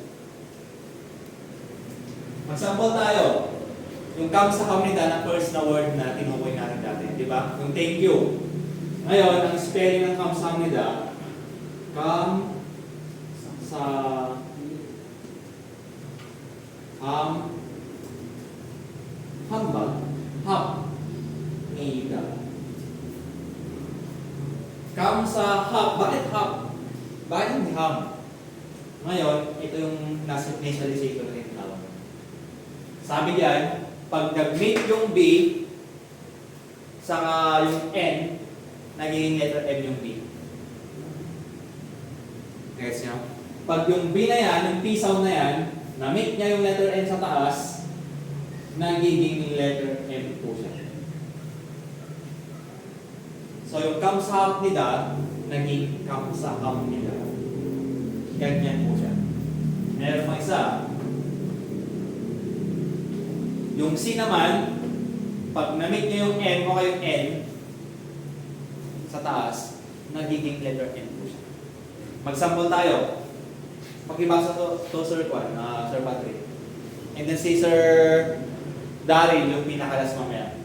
Mag-sample tayo. Yung come sa kamnita na first na word na tinukoy natin dati. Di ba? Yung thank you. Ngayon, ang spelling ng come sa kamnita, come sa hambag, nida. Come sa hap. Bakit hap? Bakit hindi ham? Ngayon, ito yung nasa nasalization na tinatawag. Sabi diyan, pag nag-meet yung B, saka yung N, nagiging letter M yung B. Gets nyo? Pag yung B na yan, yung P sound na yan, na-meet niya yung letter N sa taas, nagiging letter M po siya. So yung come sa hap nila, naging come sa hap nila. Ganyan po siya. Meron pa isa. Yung C naman, pag na-meet niya yung M o yung N sa taas, nagiging letter N po siya. Mag-sample tayo. Pakibasa to Sir Juan, Sir Patrick. And then si Sir Daryl, yung pinakalas mamaya.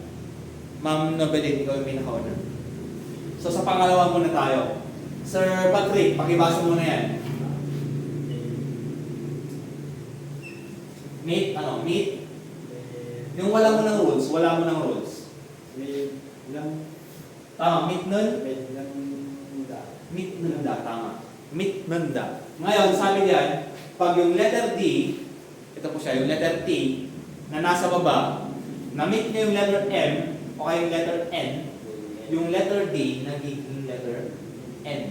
Ma'am Nobelit, ikaw yung pinakauna. So sa pangalawa muna tayo. Sir Patrick, pakibasa muna yan. Meet, meet. Yung wala mo ng rules, Tama, meet nun? Meet nunda, tama. Meet nunda. Ngayon, sabi diyan, pag yung letter D, ito po siya, yung letter T, na nasa baba, na-meet niya yung letter M, o kaya yung letter N, yung letter D, nagiging letter N.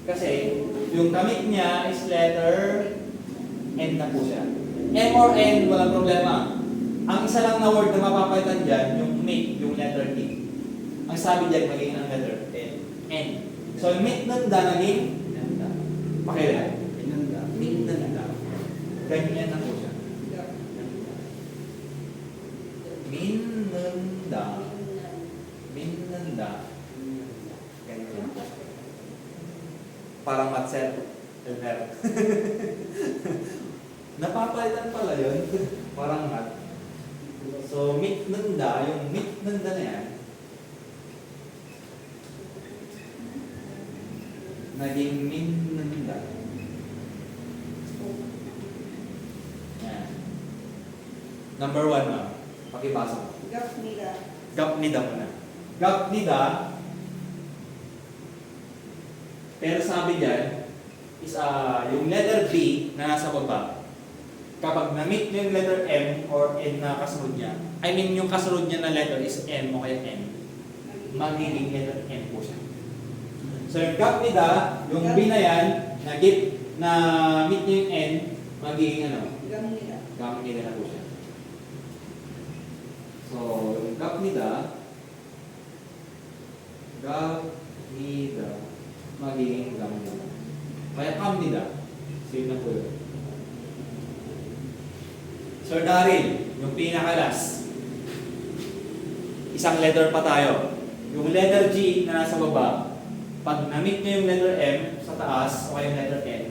Kasi, yung kamit niya is letter N na po siya. M or N, walang problema. Ang isa lang na word na mapapalitan dyan, yung meet, yung letter D. Ang sabi dyan, magiging ang letter N. So, yung meet nanda, naging pakilan. Meet nanda. Ganyan na po siya. Minanda. Minanda. Ganyan. Parang Matsel. Elmer. Napapalitan pala yun. Parang mat. So, meet nanda, yung meet nanda na yan, naging min nanda. Yan. Number 1, ma'am. Pakibasa mo. Gapnida. Gapnida muna. Gapnida. Pero sabi dyan, is yung letter B na nasa baba. Kapag na-meet mo yung letter M or N na kasunod niya, I mean yung kasunod niya na letter is M o kaya N, magiging letter M po siya. So yung gapnida, yung B na yan, na-meet niya yung N, magiging Gamnida. Gamnida na po siya. So, yung gapnida, magiging gamnida. Kaya kamnida, same na po yun. Sir Daryl, yung pinakalas. Isang letter pa tayo. yung letter G na nasa baba, pag na-meet niya yung letter M sa taas o yung letter N,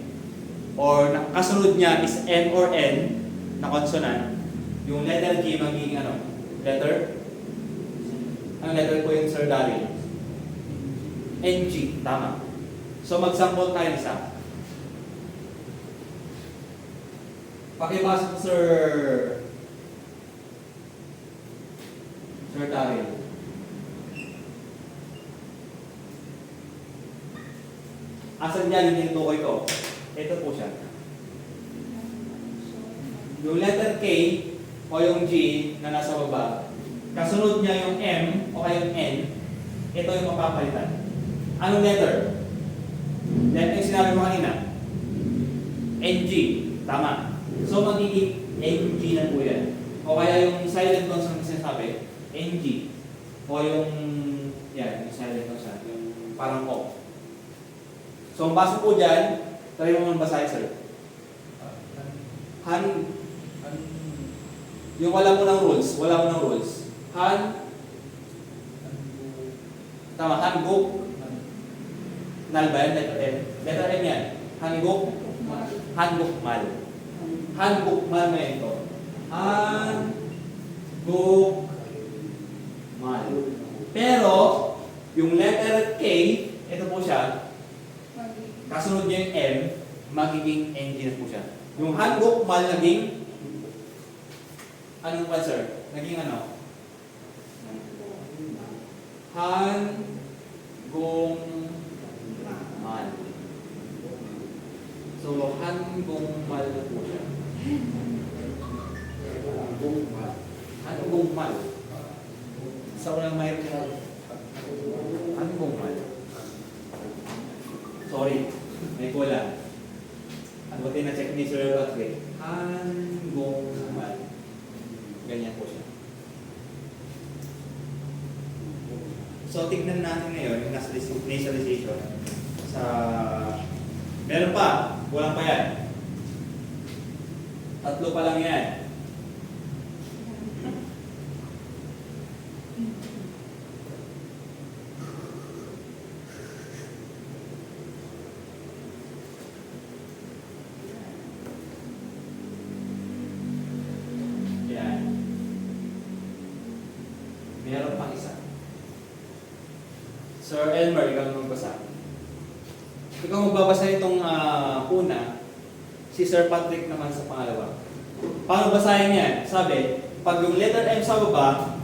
or kasunod niya is M or N na consonant, yung letter G magiging ano? Letter? Ang letter po yung Sir Daryl? NG, tama. So mag-sample tayo isa. Pakipasok Sir Daryl. Asan niya yung tukoy ko? Ito po siya. Yung letter K o yung G na nasa baba, kasunod niya yung M o kaya yung N, ito yung mapapalitan. Anong letter? Letter yung sinabi mo kanina. NG. Tama. So magiging NG na po yan. O kaya yung silent tones na sinasabi, NG. O yung, yan, yung silent tones na, yung parang O. So ang pasok po dyan, try mo mong basahin, sir. Yung wala mo ng rules. Tama, handbook. Nal ba yan? Letter M. Letter M yan. Handbook mal. Handbook mal na ito. Handbook mal. Pero, yung letter K, ito po siya, kasunod niya yung M, magiging NG na po siya. Yung handbook mal naging, anong pa sir? Naging ano? Hangungmal. So, hangungmal na po siya. Hangungmal. Sa unang may hangungmal. Sorry, may kulang. Ano ba na-check ni Sir Patrick? Hangungmal. Ganyan po siya. So, tignan natin ngayon yung nasalization sa... Meron pa. Walang pa yan. 3 pa lang yan. Yan. Meron pang isa. Sir Elmer, ikaw naman magbasa. Ikaw magbabasa itong una, si Sir Patrick naman sa pangalawa. Paano basahin yan? Sabi, pag yung letter M sa baba,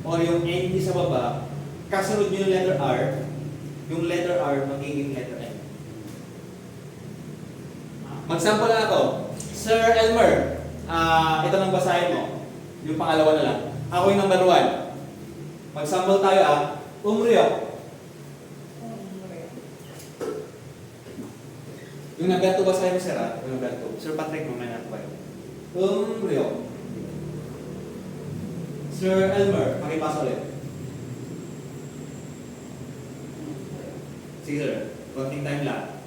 o yung N sa baba, kasunod nyo yung letter R magiging letter M. Magsample na ako. Sir Elmer, ito nang basahin mo. Yung pangalawa na lang. Ako yung number 1. Magsample tayo Umryo. Yung number 2 basahin mo sir yung number 2. Sir Patrick, mamaya na po kayo. Umryo. Sir Elmer, pakipasa ulit. Sige sir, konting time lang.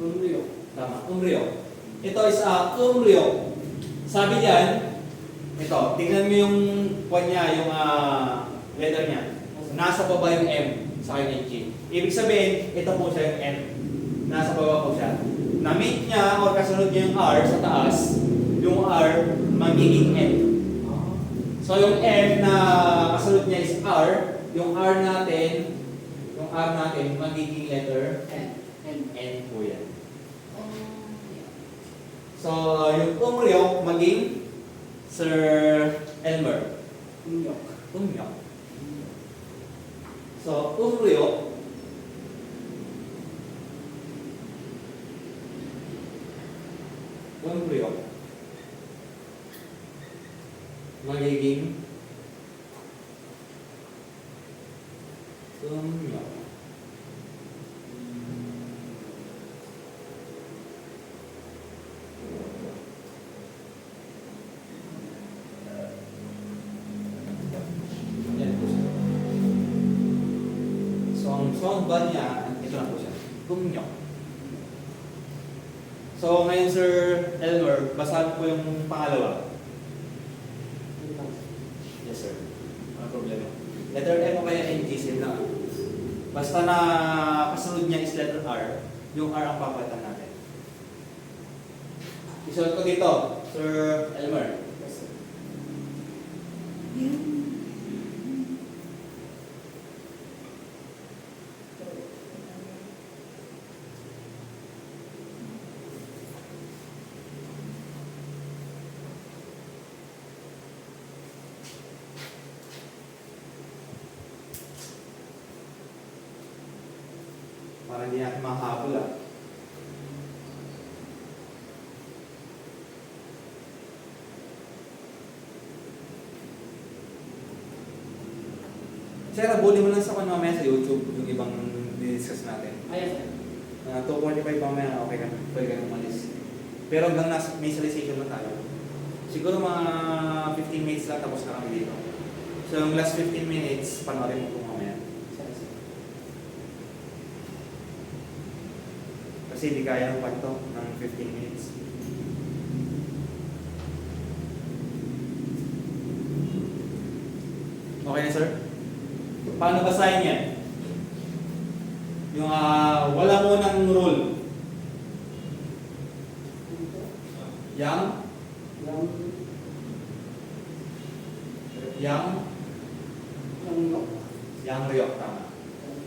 Umryo. Tama, umryo. Ito is umryo. Sabi diyan, ito, tingnan mo yung kwan niya, yung letter niya. Nasa baba yung M sa yung G. Ibig sabihin, ito po siya yung M. Nasa baba po siya. Na-meet niya o kasunod niya yung R sa taas, yung R magiging N. So yung M na kasunod niya is R, yung R natin magiging letter N po yan. So yung umryo maging Sir Elmer. Umyok. So umryo magiging umyok. Yan po siya. So ang sound ba niya, ito na po siya. Umyok. So ngayon Sir Elmer, basahin po yung pangalawa. Yes sir. walang problema. Letter M o kaya NG, same lang. Basta na kasunod niya is letter R, yung R ang papalitan natin. Isulat ko dito, Sir Elmer. Yes, sir. Para hindi natin makahabol ah. Sir, abuli mo lang sa kanya mamaya sa YouTube yung ibang discuss natin. Yes, sir. 2:45 mamaya, okay ka na. Pwede ka na umalis. Pero hanggang nasa initialization na tayo. Siguro mga 15 minutes lang tapos na kami dito. So yung last 15 minutes, panoorin mo po mamaya. Kasi hindi kaya ng panto ng 15 minutes. Okay na, sir? Paano basahin yan? Yung wala mo ng rule. Yang? Yang riyok, tama.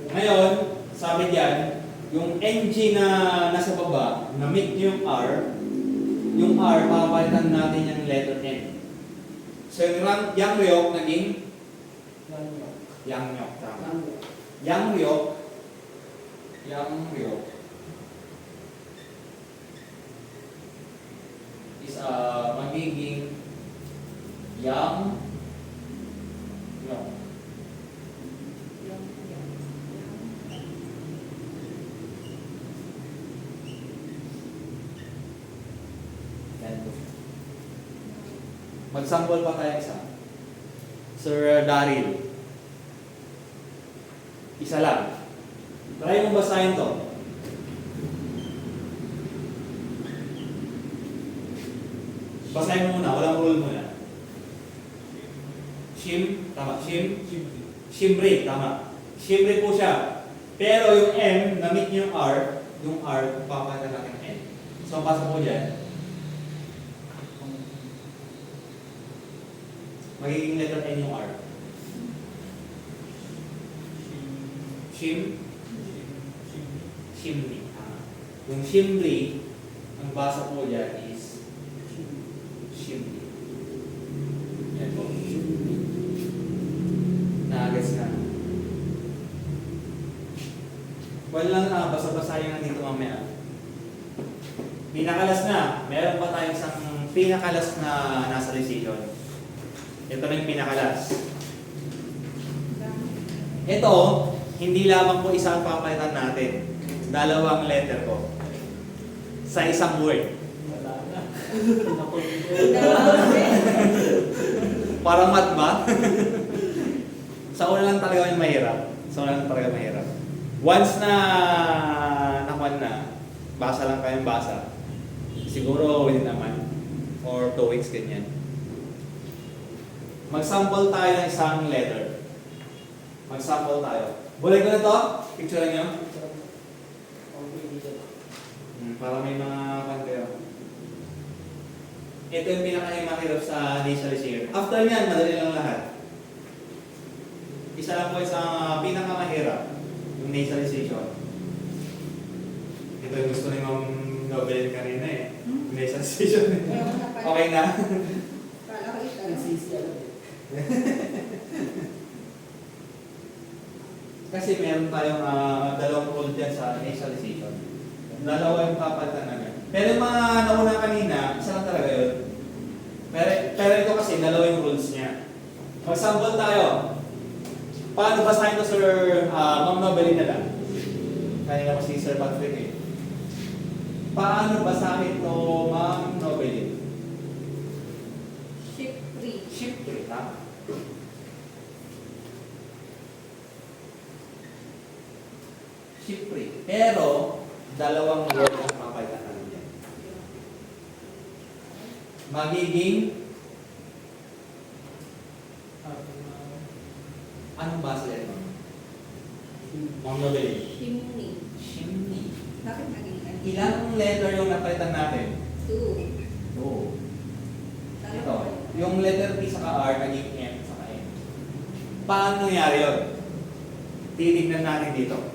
Ngayon, sabi diyan, yung NG na nasa baba, na-meet yung R, papalitan natin yung letter N. So yung riyok naging yang nyok, tama. Yang riyok is magiging yang nyok. Mag-sample pa tayo isa. Sir Daryl. Isa lang. Try mong basahin to. Basahin mo muna, walang rule muna. Tama. Shimri, tama. Shimri po siya. Pero yung M, na-meet yung R, papalitan natin N. So, pasok po dyan. Magiging letter N yung R. Shimri. Yung shimri, ang basa po dyan is shimri. Yan po. Naagas na. Well lang basa-basahin na dito mamaya. Pinakalas na. Meron pa tayong isang pinakalas na nasa recision. Ito na yung pinakalas. Ito, hindi lamang po isang papalitan natin. Dalawang letter ko. Sa isang word. Parang math ba? Sa una lang talaga yung mahirap. Once na nakuha na, basa lang kayong basa. Siguro within a month or 2 weeks ganyan. Mag-sample tayo ng isang letter. Bulay ko na to? Picture nyo? Para may mga kayo. Ito yung pinaka-mahirap sa initialization. After nyan, madali lang lahat. Isa lang po sa pinaka-mahirap, yung initialization. Ito yung gusto ni Ma'am Nobel kanina eh. Initialization. Okay na? Kala ko ito. Kasi meron tayong dalawang rule dyan sa initialization. Dalawa yung papalitan namin. Pero yung mga nauna kanina, isa lang talaga yun. Pero ito kasi, dalawa yung rules niya. Mag-sample tayo. Paano basahin to, Sir Ma'am Nobelin na lang? Kanina ko si Sir Patrick eh. Paano basahin to, Ma'am Nobelin? Shipri, tama. Shipri. Pero, dalawang word ang papalitan namin yan. Magiging Ang Nobel. Chimney. Chimney. Bakit naging ano? Ilang letter yung napalitan natin? 2. Oo. Sana Ito. po. Yung letter P saka R naging M saka N. Paano nangyari yun? Titignan natin dito.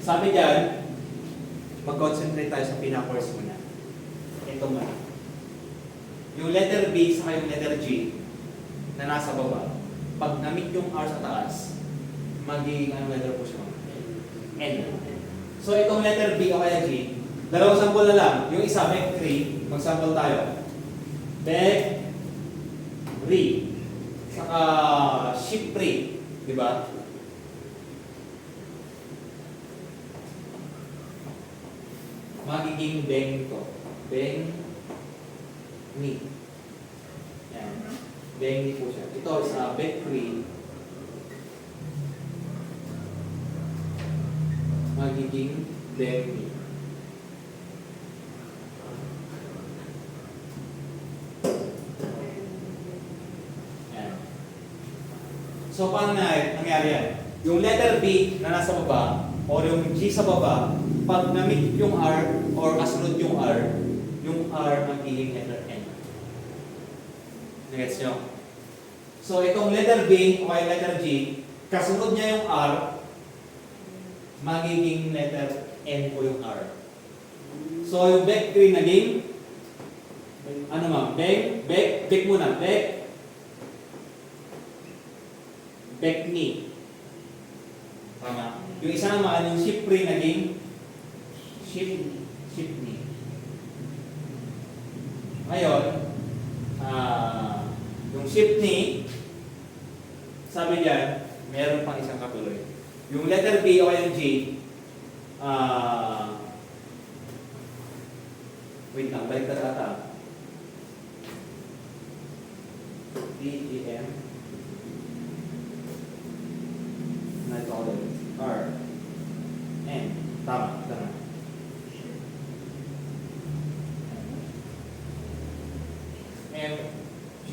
Sabi dyan, mag-concentrate tayo sa pinaka-course muna. Ito muna. Yung letter B saka yung letter G na nasa baba, pag na-meet yung R sa taas, magiging ano letter po siya? N. So itong letter B o kaya G, dalawang sample na lang. Yung isa, Beck 3, mag-sample tayo. Beck 3, saka Ship 3, di ba? Magiging beng to. Beng ni. Yan. Beng ni po siya. Ito sa Beck 3. Magiging beng ni. Yan. So paano nangyari yan? Yung letter B na nasa baba or yung G sa baba, pag na-meet yung R or kasunod yung R magiging letter N. Nagets nyo? So itong letter B o kaya letter G, kasunod niya yung R, magiging letter N po yung R. So yung Beck 3 naging, ano ma'am? Beck muna. Beck ni. Tama. Yung isa naman, yung Ship 3 naging Ship ni. Ngayon, yung Ship ni, sabi diyan, meron pang isang katuloy. Yung letter B o yung G, wait lang, balik na ata. D, E, M, R, N. Tama. M, G,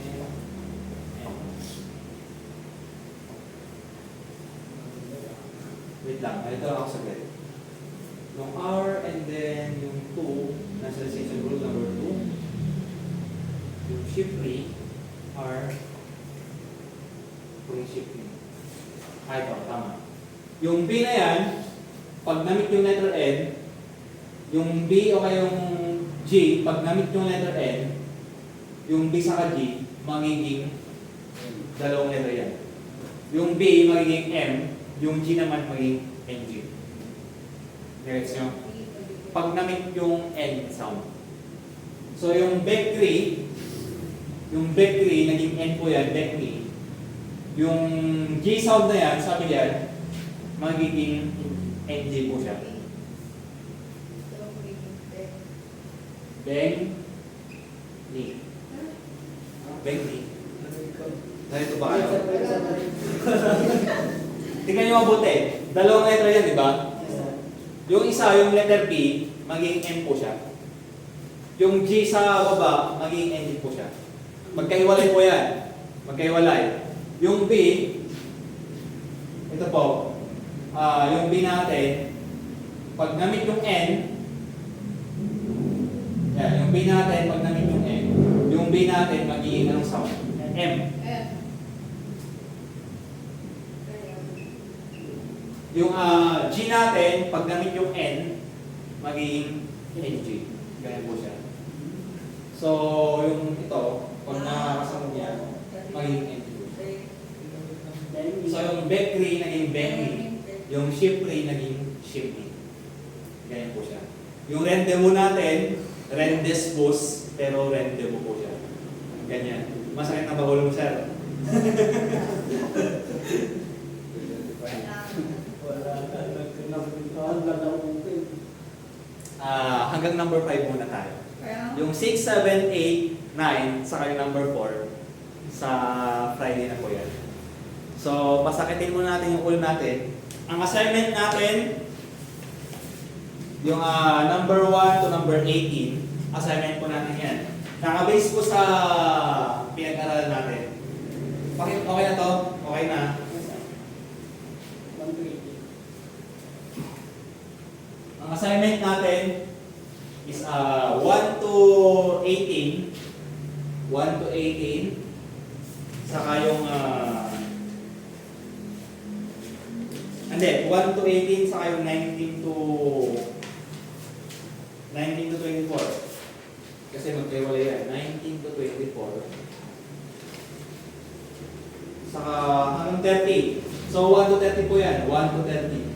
N, N. Wait lang, ito ako saglit. Yung R and then yung 2, nasa recitation rule number 2. Yung Ship 3, R, yung Ship 3. Ito, tama. Yung B na yan, pag namit yung letter N, yung B o kaya yung G, pag namit yung letter N, yung B sa G, magiging dalawang letter yan. Yung B magiging M, yung G naman magiging NG. Gets nyo? Pag namit yung N sound. So yung Beck 3, naging N po yan, Beck 3. Yung G sound na yan, sabi yan, magiging NG po siya. Beng ni. Beng ni. Narito ba kayo? Tingnan nyo mabuti. Dalawang letter yan, di ba? Yung isa, yung letter B, magiging M po siya. Yung G sa baba, magiging NG po siya. Magkahiwalay po yan. Magkahiwalay. Yung B, ito po, yung B natin, pag namit yung N, yan, yung B natin, pag namit yung N, yung B natin, magiging anong sound? M. Yung G natin, pag namit yung N, magiging NG. Ganyan po siya. So, yung ito, pag nakakasama niya, magiging NG. So, yung Beck 3 naging Beck ni, yung Ship 3 naging Ship ni. Ganyan po siya. Yung rendezvous natin, rendezvous, pero rendezvous po siya. Ganyan. Masakit na bahulong, sir. Hanggang number 5 muna tayo. Yung 6, 7, 8, 9, saka yung number 4, sa Friday na po yan. So, pasakitin muna natin yung ulo natin. Ang assignment natin, yung number 1 to number 18, assignment po natin yan. Nakabase po sa pinag-aralan natin. Okay na to? Okay na? 120. Ang assignment natin is 1 to 18. 1 to 18. Saka yung hindi, 1 to 18 saka yung 19 to 24. Kasi magkaiwala yan. 19 to 24. Saka hanggang 30. So 1 to 30 po yan. 1 to 30.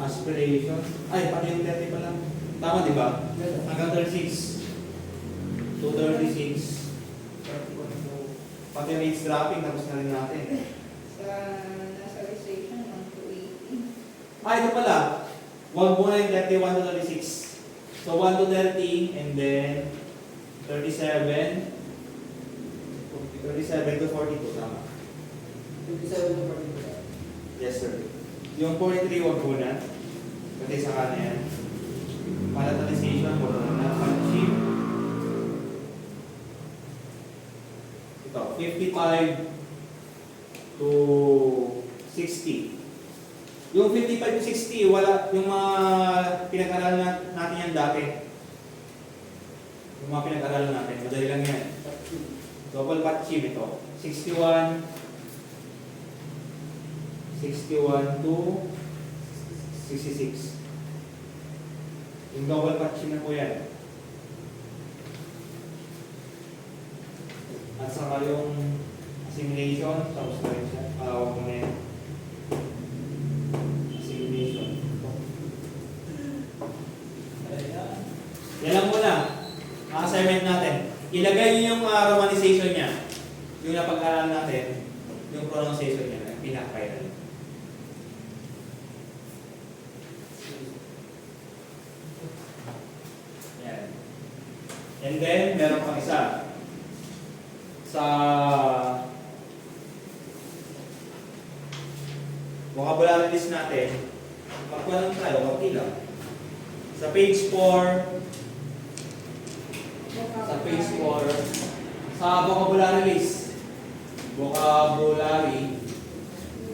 Aspiration. Ay, pati yung 30 pa lang. Tama, di ba? Hanggang 36. To 36. Pati yung age dropping, tapos na rin natin. Sa nasa recitation, 1 to 18. Ah, ito pala. Huwag muna yung 31 to 36. So 1 to 30, and then 37. 37 to 42, tama. 57 to 42. Yes, sir. Yung 43, huwag muna. Kasi saka na yan. Palatalization, wala na. Punching. Ito, 55 to 60. Yung 55 to 60, wala, yung mga pinag-aralan natin yan dati. Yung mga pinag-aralan natin, madali lang yan. Double patching ito. 61 to 66. Yung double patching na po yan. At saka yung assimilation, tapos na rin siya. Huwag mo na yan. Assimilation. Yan lang muna. Ang assignment natin. Ilagay niyo yung romanization niya. Yung napag-aralan natin, yung pronunciation niya, yung pinaka-viral. Yan. And then, meron pang isa. Sa vocabulary list natin, pagkuha lang tayo, okay lang. Sa page 4, sa page 4, sa vocabulary list, vocabulary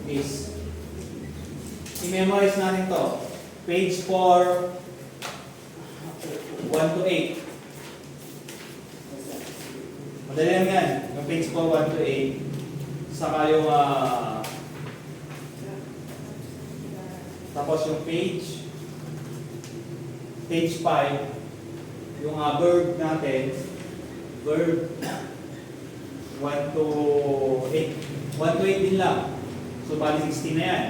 list, i-memorize natin to. Page 4, 1 to 8. Madali lang yan. Yung page 4, 1 to 8. Saka yung tapos yung page 5, yung verb natin, verb 1 to 8. 1 to 8 din lang. So, bali 16 na yan.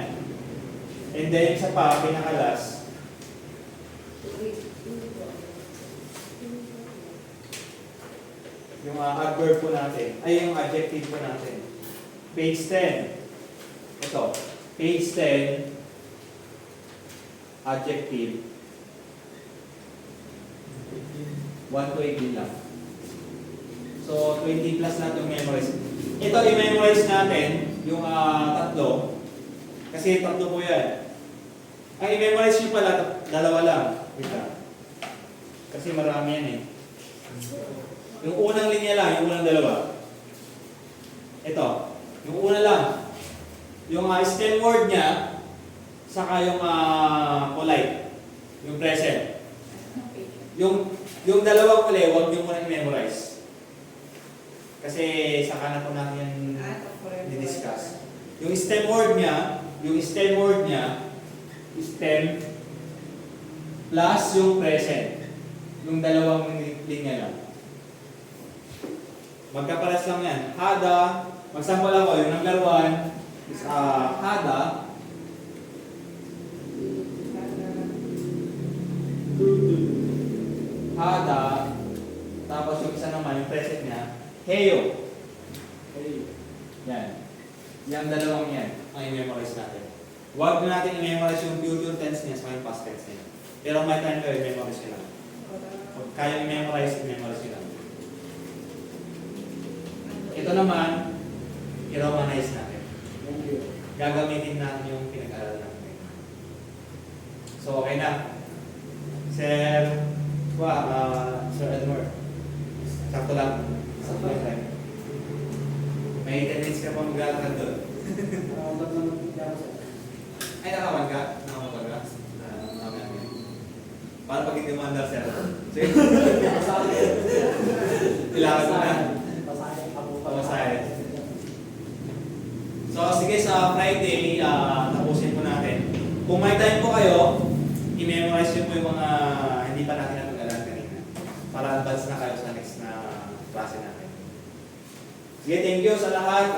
And then, isa pa, pinakalas, yung adverb po natin, ay yung adjective po natin. Page 10. Ito. Page 10, adjective. 1 to 8 din lang. So, 20 plus na itong memorize. Ito, i-memorize natin yung tatlo. Kasi tatlo po yan. Ang i-memorize nyo pala, dalawa lang. Wait lang. Kasi marami yan eh. Yung unang linya lang, yung unang dalawa. Ito, yung una lang. Yung stem word niya, saka yung polite. Yung present. Yung dalawang uli, huwag nyo muna i-memorize. Kasi saka na po natin yan di-discuss. Yung stem word niya, stem plus yung present. Yung dalawang linya lang. Magkaparas lang yan. Hada, magsample ako, yung number 1 is hada. Hada, tapos yung isa naman, yung present niya, heyo. Yan. Yung dalawang yan, ang i-memorize natin. Huwag na natin i-memorize yung future tense niya sa yung past tense niya. Pero may time kayo, i-memorize nyo lang. Kung kaya i-memorize nyo lang. Ito naman, i-romanize natin. gagamitin natin yung pinag-aralan natin. So, okay na. Sir, Sir Edmore. Sakto lang. Sakto lang tayo. May 10 minutes ka pa maglalakad doon. Ay, nakawan ka? Nakamotor ka? Okay. Para pag hindi mo andar, sir. Sige. Ilakad mo na. Pamasahe. So, sige, sa Friday, tapusin po natin. Kung may time po kayo, i-memorize nyo po yung mga hindi pa natin napag-aralan kanina. Para advance na kayo sa next na klase natin. Sige, thank you sa lahat.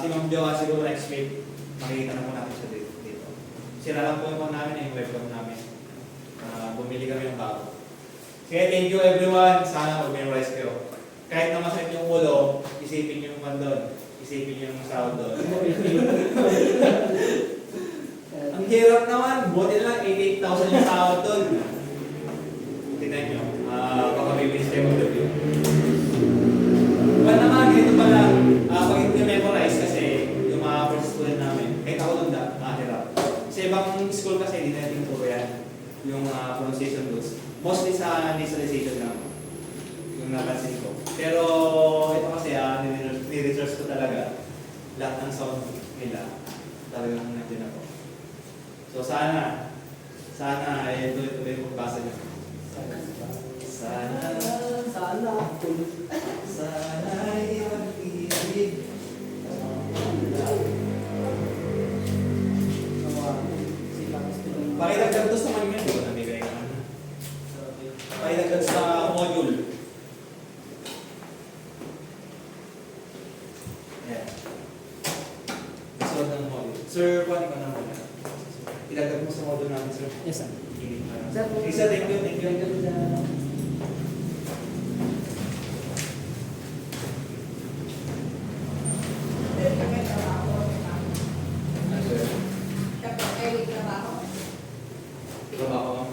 Si Ma'am Jo, siguro next week, makikita na po natin siya dito. Sira lang po yung phone namin, yung webcam namin. Bumili kami ng bago. Sige, thank you everyone. Sana mag-memorize kayo. Kahit na masakit yung ulo, isipin nyo yung mandon. Isipin nyo yung sahod doon. Ang hirap naman. Buti lang, 88,000 yung sahod doon. Tignan nyo. Baka may mistake of the view. Well naman, ganito pa lang. Pag hindi memorize kasi yung mga first student namin, kahit ako doon nakahirap. Sa ibang school kasi, hindi natin puro yan. Yung pronunciation rules. Mostly sa nasalization lang. Yung napansin ko. Pero ito kasi, ni-research ko talaga. Lahat ng sound nila. Talagang nandiyan ako. So sana, ito yung pagbasa niyo. Sana ay mag-ibig. Pakidagdag to sa kanina, di ba? Namigay ka na. Pakidagdag sa module. Ayan. Gusto ng module. Sir, pwede ka na muna. Ilagdag mo sa module namin, sir. Yes, sir. Isa, thank you. Ano, sir? Kapag ay trabaho. Trabaho ka.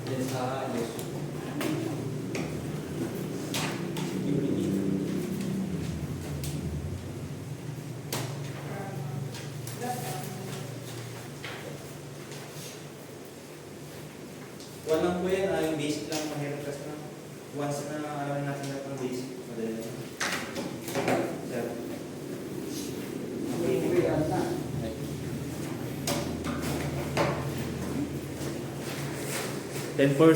Yes, yes. Walang po yan, yung basic lang mahirap kasi na once na alam natin lahat ng basic, madali na. Sir. Okay. 10%